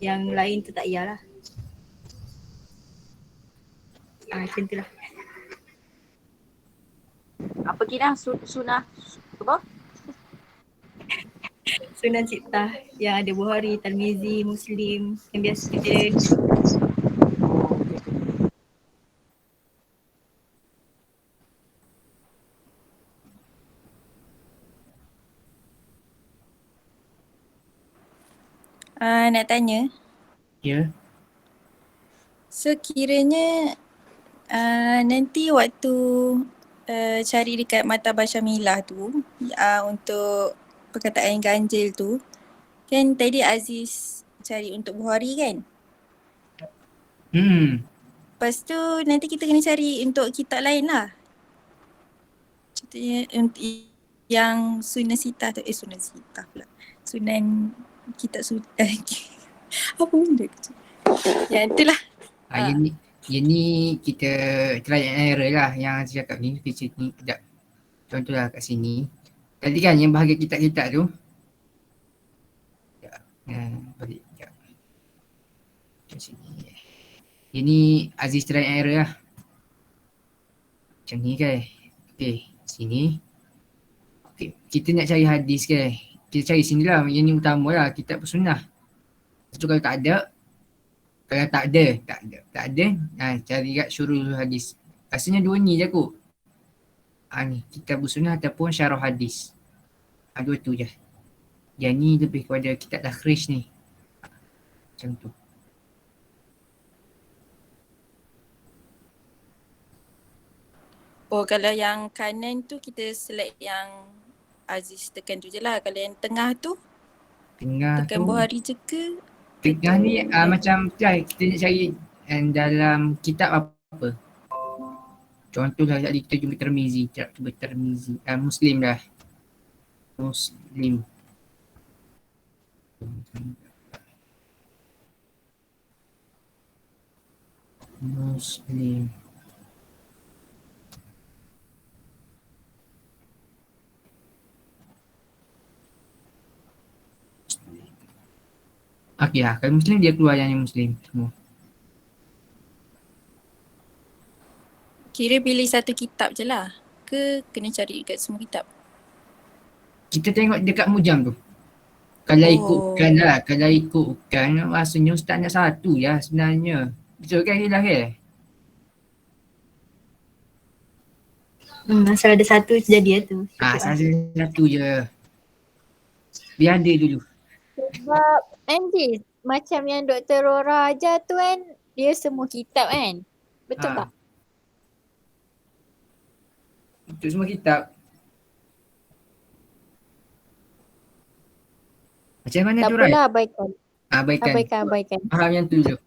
Yang lain tu tak payahlah. Macam tu lah. Apa kira sunah apa? Sunan Sittah yang ada Bukhari, Tirmizi, Muslim yang biasa kita. Nak tanya. Ya. Sekiranya nanti waktu cari dekat Maktabah Syamilah tu untuk perkataan ganjil tu, kan tadi Aziz cari untuk Bukhari kan? Lepas tu nanti kita kena cari untuk kitab lain lah. Contohnya untuk yang Sunan Sittah tu, Sunan Sittah pula. Sunan kitab apa benda tu? Ya itulah. Yang ni kita try and error lah yang saya cakap ni. Sekejap. Contohlah kat sini. Tadi kan yang bahagian kitab-kitab tu. Balik sekejap. Kat sini. Ini Aziz try and error lah. Macam ni kan. Okay, sini. Okay, kita nak cari hadis kan. Kita cari sini lah. Yang ni utama lah. Kitab sunnah. So kalau tak ada. Kalau tak ada. Cari kat syurul hadis. Rasanya dua ni je kot. Ni. Kitab sunnah ataupun syarah hadis. Dua tu je. Yang ni lebih kepada kitab takhrij ni. Macam tu. Oh kalau yang kanan tu kita select yang Aziz tekan tu je lah. Kalau yang tengah tu Tengah tekan tu. Bukhari je ke? Tengah ni macam kita nak cari dalam kitab apa. Contohlah tadi kita jumpa Tirmizi. Cuba Tirmizi. Muslim dah. Muslim. Okey lah. Kalau Muslim dia keluar yang Muslim semua. Kira pilih satu kitab je lah ke kena cari dekat semua kitab? Kita tengok dekat mujam tu. Kalau ikutkan lah. Kalau ikutkan rasanya ustaz nak satu je sebenarnya. Betul kan Hilah ke? Asal ada satu jadi tu. Asal ada satu je. Biar ada dulu. Sebab Angie, macam yang Dr. Rora ajar tu kan, dia semua kitab kan? Betul tak? Untuk semua kitab. Macam mana Tak tu Rai? apalah abaikan. Abaikan. Abaikan. Faham yang tu je.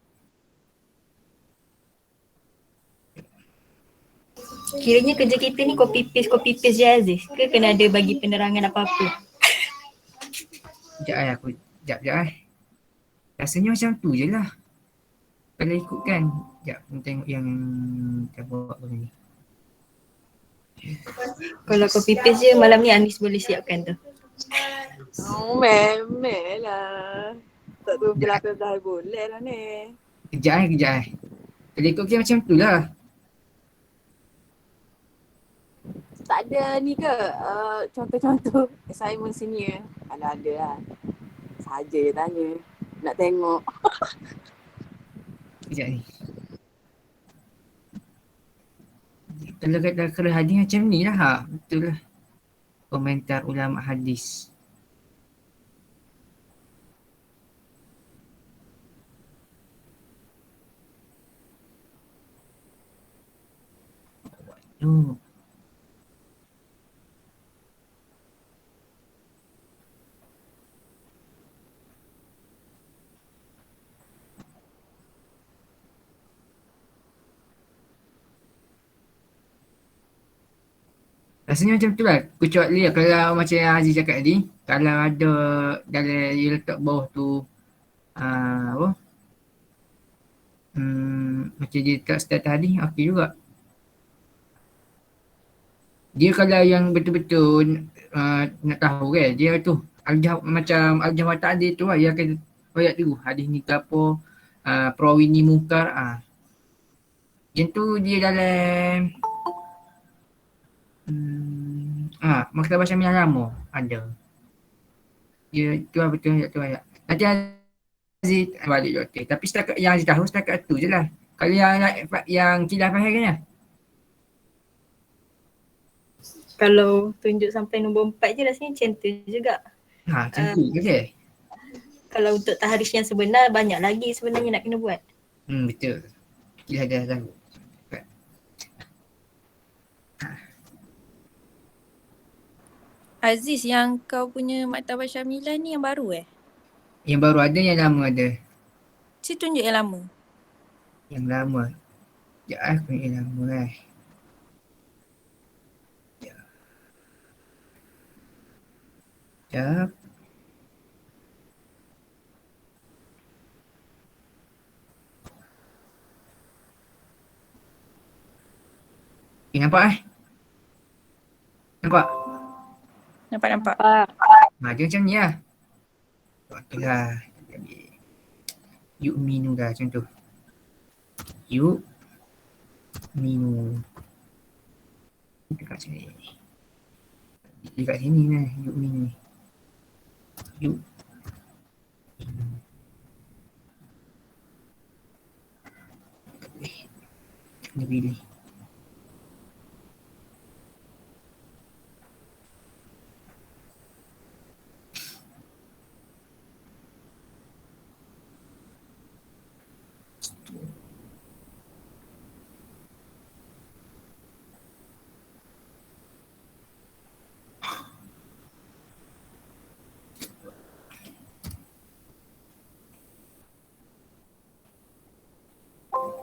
Kiranya kerja kita ni copy paste je Aziz ke kena ada bagi penerangan apa-apa? Sekejap aku. Sekejap. Rasanya macam tu je lah. Kalau ikutkan. Sekejap aku tengok yang kita buat apa ni. Kalau copy paste je malam ni Anis boleh siapkan tu. Oh, memel lah. Tak tahu belakang dah boleh lah ni. Kejap. Kalau ikutkan macam tu lah. Tak ada ni ke contoh-contoh assignment senior? Ada lah. Saja je tanya. Nak tengok. Kejap ni. Kalau kata hadis macam ni lah. Betul lah. Komentar ulama hadis. Oh. Rasanya macam tu lah. Kecuali kalau macam yang Aziz cakap tadi, kalau ada dalam dia letak bawah tu apa? Macam dia letak status tadi, okey juga. Dia kalau yang betul-betul nak tahu kan, dia tu macam Al-Jawab Ta'dil tu lah, dia akan ayat tu, hadis ni ke apa, perawi ni mungkar. Yang tu dia dalam Maktabah Syamilah lama ada. Dia tu lah betul tu ayat. Nanti Aziz balik je okey. Tapi setakat yang Aziz tahu setakat tu je lah. Kalau yang Kilah faham kan lah. Kalau tunjuk sampai nombor 4 je rasanya macam tu juga. Macam tu je. Kalau untuk tahrij yang sebenar banyak lagi sebenarnya nak kena buat. Betul. Kilah dah tahu. Aziz, yang kau punya Maktabah Syamilah ni yang baru Yang baru ada, yang lama ada. Cik tunjuk yang lama. Yang lama. Sekejap aku yang lama Sekejap. Nampak Nampak? Nampak. Dia macam ni lah. Okey lah. Yuk minu dah macam tu. Yuk minu. Dekat sini. Dekat sini lah. Yuk minu. Yuk minu. Kena pilih.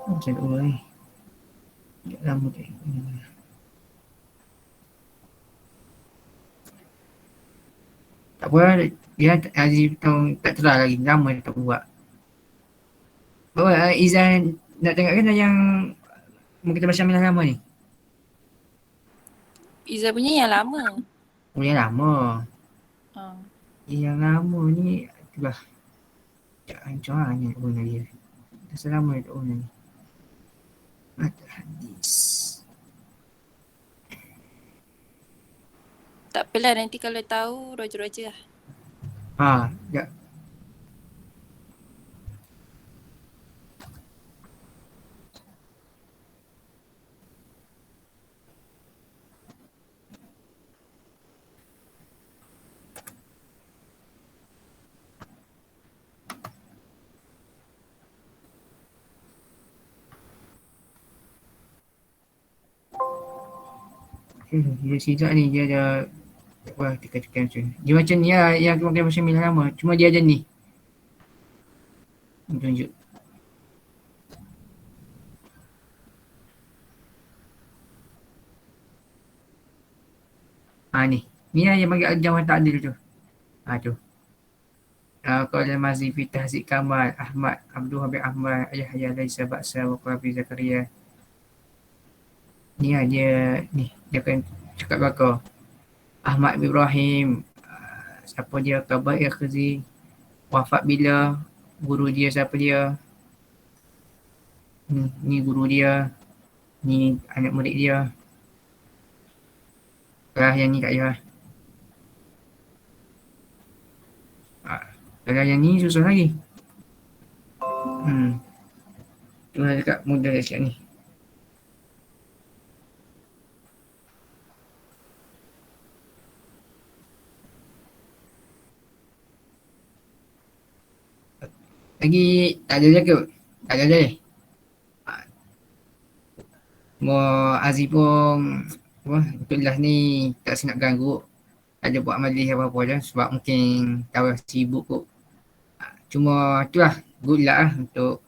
Macam tu lah Sekejap lama tu. Tak apa lah. Dia Aziz tahu tak terang lagi. Lama dia tak buat. Bawa Izan nak tengok kan yang Maktabah Syamilah lama ni? Izzah punya yang lama. Oh yang lama. Yang lama ni itulah. Sekejap hancur lah ni guna dia. Dah selama dia tak guna ni. Mata hadis. Tak apalah, nanti kalau tahu roja-roja lah. Sekejap. Dia sidap ni dia ada tekan macam ni. Dia macam ni lah yang Maktabah Syamilah lama. Cuma dia ada ni. Tunjuk. Ni. Ni yang panggil jawab takdir tu. Tu. Qala Mazzi fi Tahzik Kamal Ahmad Abdul Habib Ahmad Yahya Laisa Baksa wa Qabi Zakaria. Ni dia akan cakap belakang. Ahmad Ibrahim, siapa dia, Kabai Akhzi, wafat bila, guru dia siapa dia, ni guru dia, ni anak murid dia. Yang ni tak payah. Kalau yang ni susah lagi. Tu lah dekat mudah dekat ni. Lagi tak ada je ke? Tak ada je. Mau Aziz pun untuk kelas ni tak nak ganggu. Ada buat majlis apa-apa je sebab mungkin tahu sibuk kot. Cuma itulah good luck lah untuk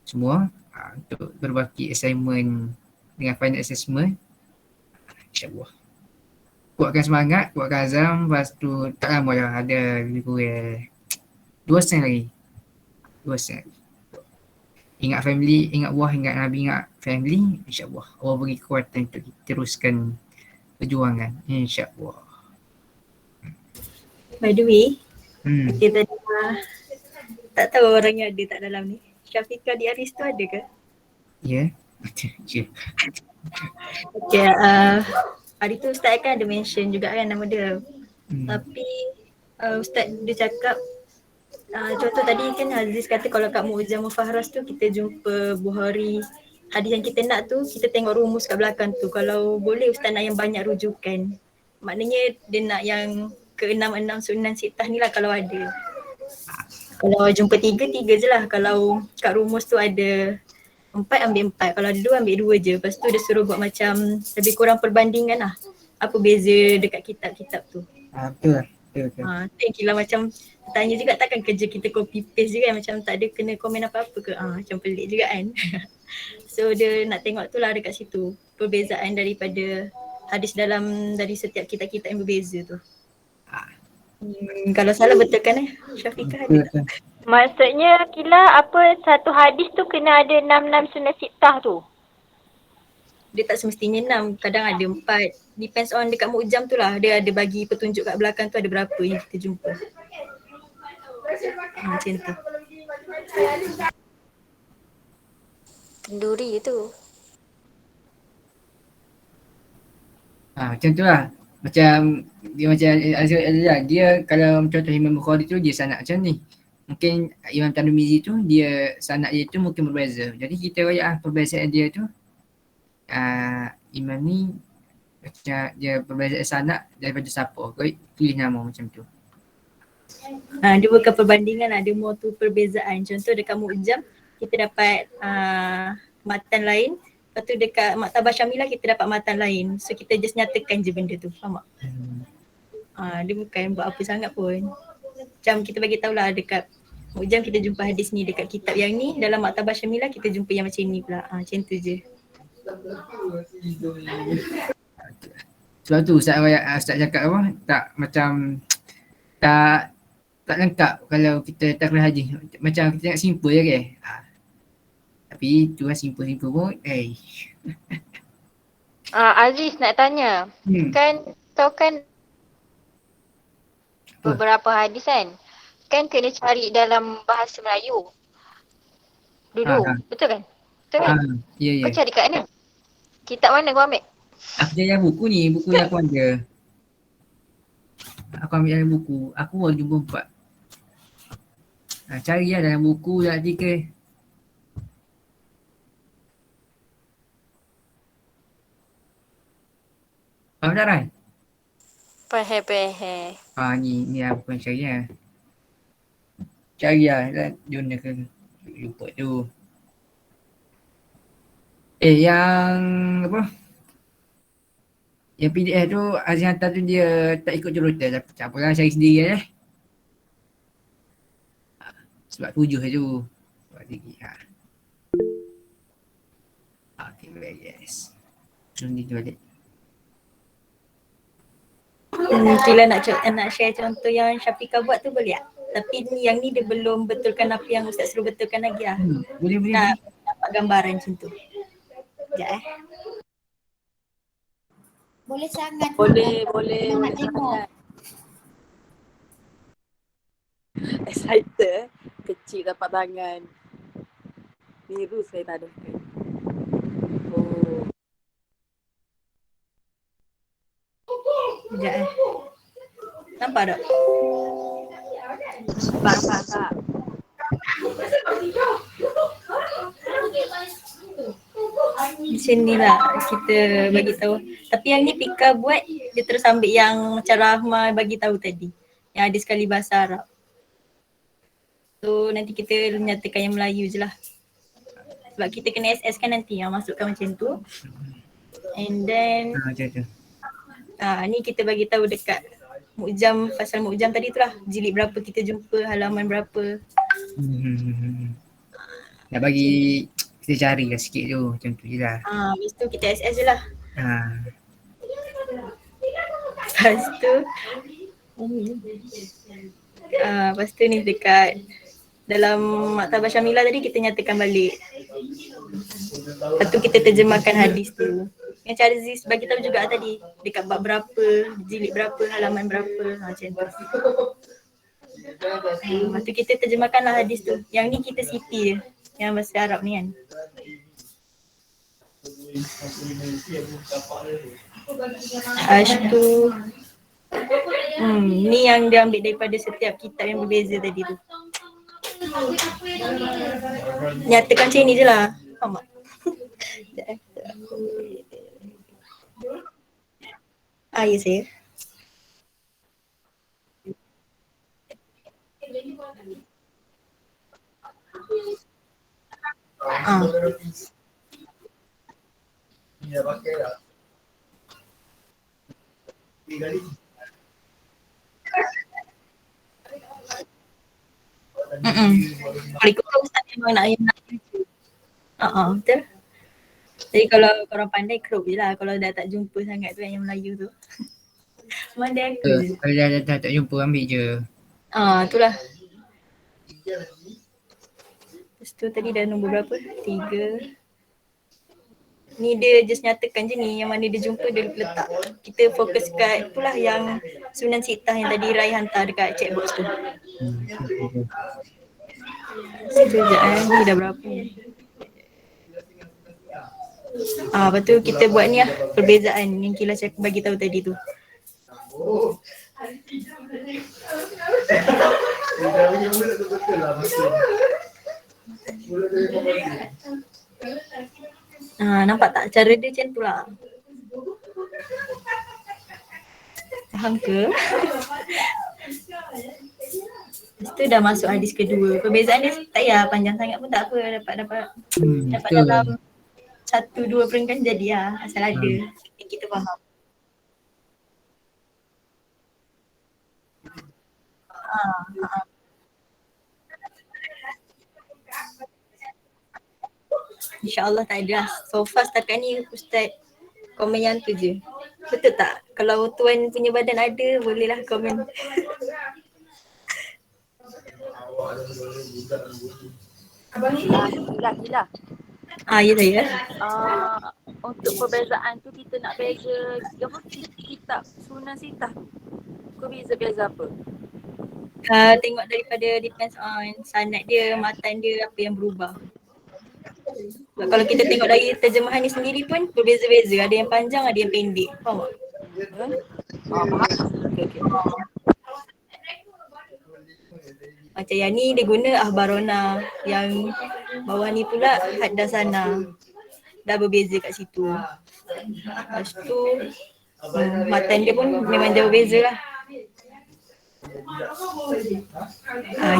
semua untuk berbaki assignment dengan final assessment. InsyaAllah. Kuatkan semangat, kuatkan azam. Lepas tu tak lama dah ada lebih kurang 2 sen lagi. 2 sen. Ingat family, ingat Allah, ingat Nabi, ingat family. InsyaAllah Allah beri kekuatan untuk kita teruskan perjuangan. InsyaAllah. By the way, Hmm. kita tak tahu orang yang ada tak dalam ni. Syafiqah di Aris tu ada ke? Ya. Ya. Okay, hari tu Ustaz kan ada mention juga kan nama dia. Tapi Ustaz dia cakap contoh tadi kan Aziz kata kalau kat Mu'jam Fahras tu kita jumpa Bukhari, hadis yang kita nak tu kita tengok rumus kat belakang tu. Kalau boleh Ustaz nak yang banyak rujukan. Maknanya dia nak yang ke-6 sunan sittah ni lah kalau ada. Kalau jumpa 3 je lah. Kalau kat rumus tu ada 4 ambil 4. Kalau ada 2 ambil 2 je. Lepas tu dia suruh buat macam lebih kurang perbandingan lah. Apa beza dekat kitab-kitab tu. Betul lah. Betul. Kira macam tanya juga takkan kerja kita copy paste juga macam tak ada kena komen apa-apa ke. Macam pelik juga kan. So dia nak tengok tu lah dekat situ. Perbezaan daripada hadis dari setiap kitab-kitab yang berbeza tu. Kalau salah betulkan Syafiqah ada tak? Maksudnya Kila apa satu hadis tu kena ada 6 sunnah sittah tu? Dia tak semestinya 6, kadang ada 4. Depends on dekat Mu'jam tu lah. Dia ada bagi petunjuk kat belakang tu ada berapa yang kita jumpa. Macam tu. Kenduri tu. Macam tu lah. Macam dia kalau contoh Imam Bukhari tu dia sanad macam ni. Mungkin Imam Tirmizi tu dia sanad dia tu mungkin berbeza. Jadi kita royak perbezaan dia tu. Imam ni macam dia perbezaan sanad daripada siapa. Kau tulis nama macam tu. Dia bukan perbandingan, ada more tu perbezaan. Contoh dekat Mu'jam kita dapat matan lain. Lepas tu dekat Maktabah Syamilah kita dapat matan lain. So kita just nyatakan je benda tu. Faham tak? Dia bukan buat apa sangat pun. Macam kita bagi tahulah dekat Mu'jam kita jumpa hadis ni, dekat kitab yang ni dalam Maktabah Syamilah kita jumpa yang macam ni pula. Macam tu je. Sebab tu Ustaz cakap apa? Tak macam tak lengkap kalau kita tak kena haji. Macam kita tengok simple je ke. Tapi tu kan simple pun. Aziz nak tanya. Kan kau kan beberapa hadis kan kena cari dalam bahasa Melayu dulu. Betul kan? Betul kan? Ya. Kau cari kat mana? Kitab mana kau ambil? Aku cari buku ni yang aku ada. Aku ambil dalam buku. Aku baru jumpa 4. Cari lah dalam buku dah artikel. Faham tak Rai? Faham. Ni aku yang cari lah. Cari lah dunia ke lupa tu. Yang apa? Yang PDF tu Aziz hantar tu dia tak ikut jurutan. Tak apalah cari sendiri lah. Sebab 7 tu. Sebab tinggi. Okay, yes. Nanti tu balik. Kila nak share contoh yang Syafiqah buat tu boleh tak? Tapi yang ni dia belum betulkan apa yang Ustaz suruh betulkan lagi lah. Boleh. Nak dapat gambaran macam tu. Sekejap Boleh sangat. Boleh Nak tengok. sangat. Excited kecil dapat tangan. Biru saya tak ada. Oh. Sekejap Nampak tak? Tak. Macam ni lah kita bagi tahu. Tapi yang ni Pika buat, dia terus ambil yang macam Rahma bagi tahu tadi. Yang ada sekali bahasa Arab. So nanti kita nyatakan yang Melayu je lah. Sebab kita kena SS kan nanti yang masukkan macam tu. And then ni kita bagi tahu dekat Mu'jam, pasal Mu'jam tadi tu lah. Jilid berapa kita jumpa, halaman berapa. Nak bagi kita cari lah sikit tu, macam tu je lah. Lepas tu kita SS je lah. Lepas tu ni dekat dalam Maktabah Syamilah tadi kita nyatakan balik. Lepas tu kita terjemahkan hadis tu. Yang Cik Aziz bagi tahu juga tadi dekat bab berapa, jilid berapa, halaman berapa, macam tu. Lepas tu kita terjemahkan lah hadis tu. Yang ni kita CP je, yang bahasa Arab ni kan. Tu ni yang dia ambil daripada setiap kitab yang berbeza tadi tu. Nyatakan macam ni je lah. Faham tak? Ya saya. Kalau ikut Ustaz memang nak YouTube. Betul. Jadi kalau korang pandai crop je lah kalau dah tak jumpa sangat tu yang Melayu tu. Mandai aku je. Kalau dah tak jumpa ambil je. Itulah. Lepas tu tadi dah nombor berapa? 3. Ni dia just nyatakan je ni yang mana dia jumpa dia letak. Kita fokus kat itulah yang Sunan Sittah yang tadi Rai hantar dekat chat box tu. Sekejap ni dah berapa ni? Lepas tu kita buat ni lah perbezaan yang Kila cakap bagi tahu tadi tu. Nampak tak cara dia macam tu lah. Faham ke? Lepas tu dah masuk hadis kedua. Perbezaan dia tak payah panjang sangat pun tak apa. Dapat dalam 1-2 perenggan jadi lah. Asal ada yang kita faham. InsyaAllah tak ada lah. So far setakat ni Ustaz komen yang tu je. Betul tak? Kalau tuan punya badan ada bolehlah komen. Gila. Ya saya. Untuk perbezaan tu kita nak beza apa kitab Sunan Sittah. Kau beza apa? Tengok daripada depends on sanad dia, matan dia, apa yang berubah. Kalau kita tengok dari terjemahan ni sendiri pun berbeza-beza. Ada yang panjang, ada yang pendek. Faham tak? Okay. Macam yang ni dia guna Ahbarona. Yang bawah ni pula Haddasana. Dah berbeza kat situ. Lepas tu matan dia pun memang jauh beza lah.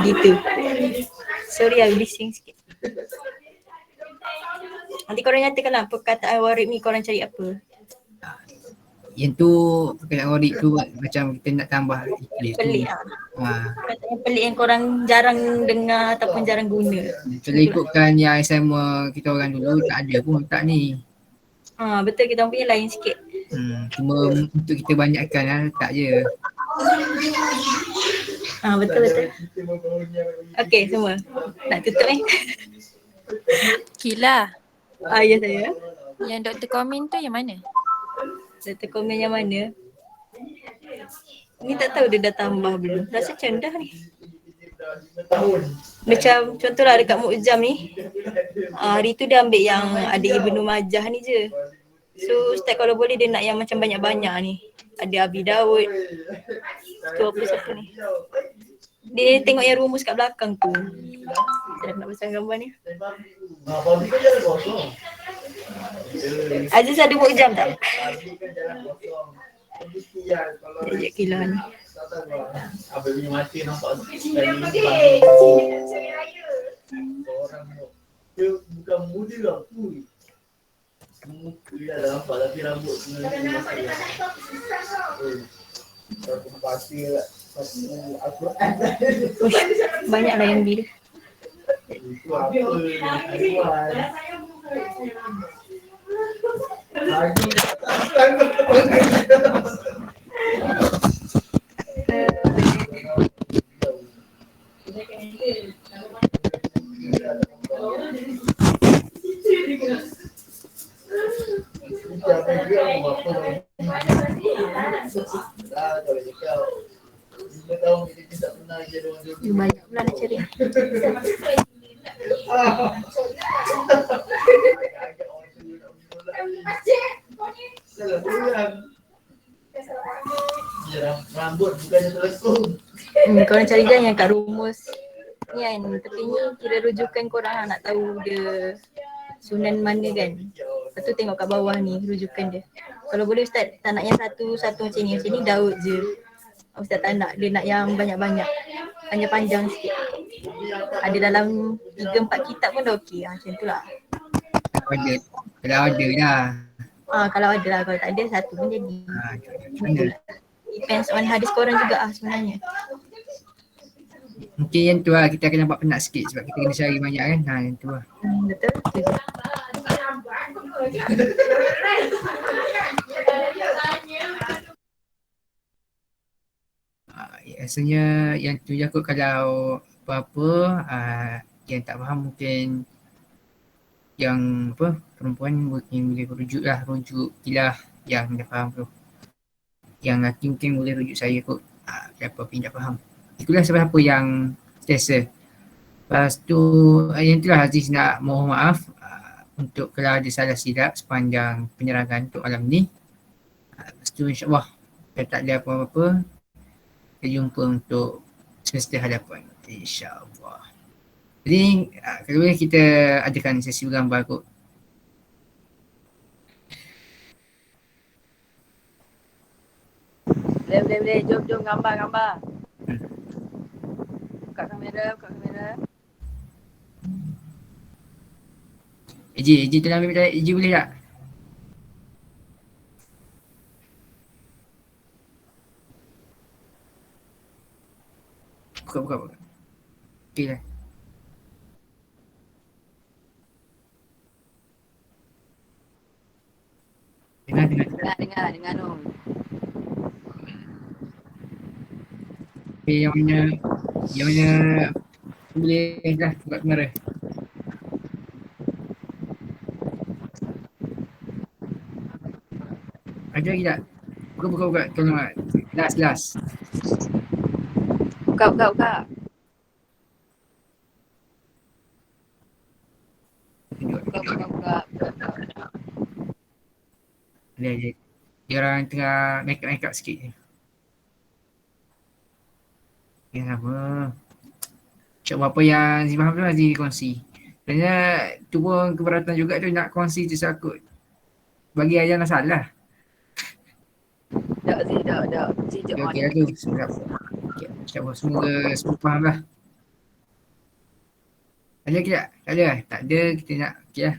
Gitu. Sorry aku bising sikit. Nanti korang nyatakan lah perkataan warid ni korang cari apa. Yang tu kategori tu macam kita nak tambah English tu. Pelik Katanya pelik yang korang jarang dengar ataupun jarang guna. Kalau ikutkan yang sama kita orang dulu tak ada pun tak ni. Betul, kita punya lain sikit. Cuma untuk kita banyakkan tak je. Betul. Okey semua. Nak tutup Kila. Ya saya. Yang doktor komen tu yang mana? Doktor komen yang mana? Ni tak tahu dia dah tambah belum. Rasa macam dah ni. Macam contohlah dekat Mu'jam ni. Hari tu dia ambil yang ada Ibnu Majah ni je. So Ustaz kalau boleh dia nak yang macam banyak-banyak ni. Ada Abi Daud. Tu apa siapa ni? Dia tengok yang rumus kat belakang tu. Saya nak pasang gambar ni. Aziz ada Mu'jam tak? Sekejap Kila ni. Abang punya mata nampak dia bukan muda aku. Muka dia dah nampak tapi rambut aku pasti lah. Banyaklah yang bila. Itu apa? Banyak pula nak cari. Rambut bukannya telekung. Korang cari je yang kat rumus ni kan. Tapi ni kira rujukan korang nak tahu dia sunan mana kan. Lepas tu tengok kat bawah ni rujukan dia. Kalau boleh Ustaz tak nak yang satu-satu macam ni. Macam ni Daud je. Ustaz tak nak, dia nak yang banyak-banyak. Panjang-panjang sikit. Ada dalam 3-4 kitab pun dah okey. Macam tu lah. Kalau ada lah. Kalau ada lah, kalau tak ada satu pun jadi. Depends on hadis korang juga sebenarnya. Mungkin yang tu lah kita akan nampak penat sikit sebab kita kena cari banyak kan. Yang tu lah. Betul. Rasanya yang tu je kot kalau apa-apa yang tak faham mungkin yang perempuan mungkin boleh rujuk Kilah yang dah faham tu. Yang lelaki mungkin boleh rujuk saya kot apa-apa yang tak faham. Itulah siapa yang selesa. Lepas tu yang itulah Aziz nak mohon maaf untuk kalau ada salah silap sepanjang penyerangan untuk malam ni. Lepas tu insyaAllah kalau tak ada apa-apa kita jumpa untuk semesta hadapan insyaAllah. Jadi kalau boleh kita adakan sesi bergambar kot. Boleh. Jom gambar. Buka kamera. Eji tu nak ambil Eji boleh tak? Buka. Okey lah. Dengar Nom. Okay, yang mana boleh dah buka kamera. Ada lagi tak? Buka. Tolong lah. Last. Buka. Buka. Ada. Dia orang tengah make up sikit je. Yang apa? Cakap apa yang Zee faham tu lah Zee kongsi. Sebenarnya tu pun keberatan juga tu nak kongsi tu sakut. Bagi Ayah nak salah. Tak. Okey lah tu. InsyaAllah semoga semua faham lah. Ada ke tak? Tak ada. Tak ada kita nak okey lah.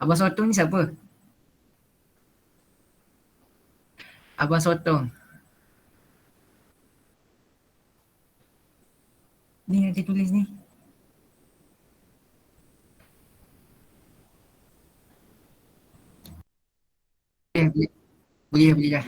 Abang Sotong ni siapa? Abang Sotong. Ni yang dia tulis ni. Boleh, boleh dah.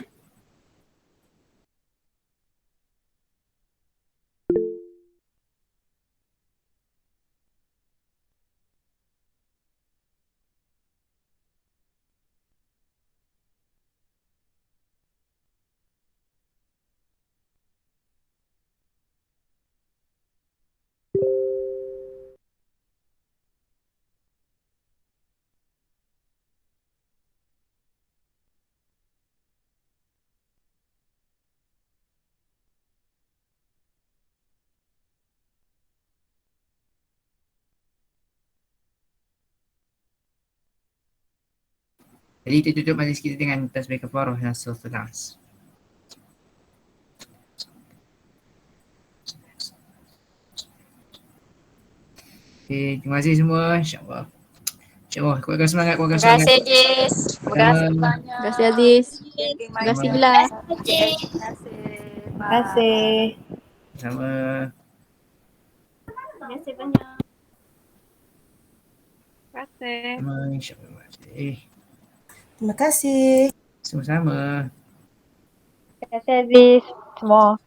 Jadi kita tutup majlis kita dengan tasbih kafarah dan suratul Nas. Okay, terima kasih semua. InsyaAllah. InsyaAllah. Kuatkan semangat, kuatkan Terima semangat. kasih Jis. Terima kasih banyak. Terima kasih Aziz. Terima kasih Bila. Terima Terima kasih. Sama. kasih banyak. Terima kasih. Sama. InsyaAllah. Terima kasih. Sama-sama. Terima kasih Aziz. Semua.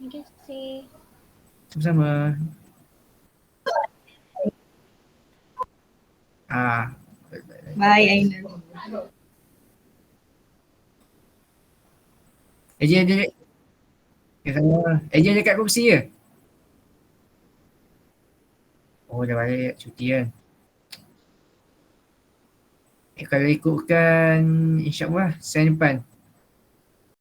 Terima kasih. Sama-sama. Bye Aina. Ejen ada Ejen dekat kursi ke? Oh dah balik cuti kan. Kalau ikutkan insyaAllah senin depan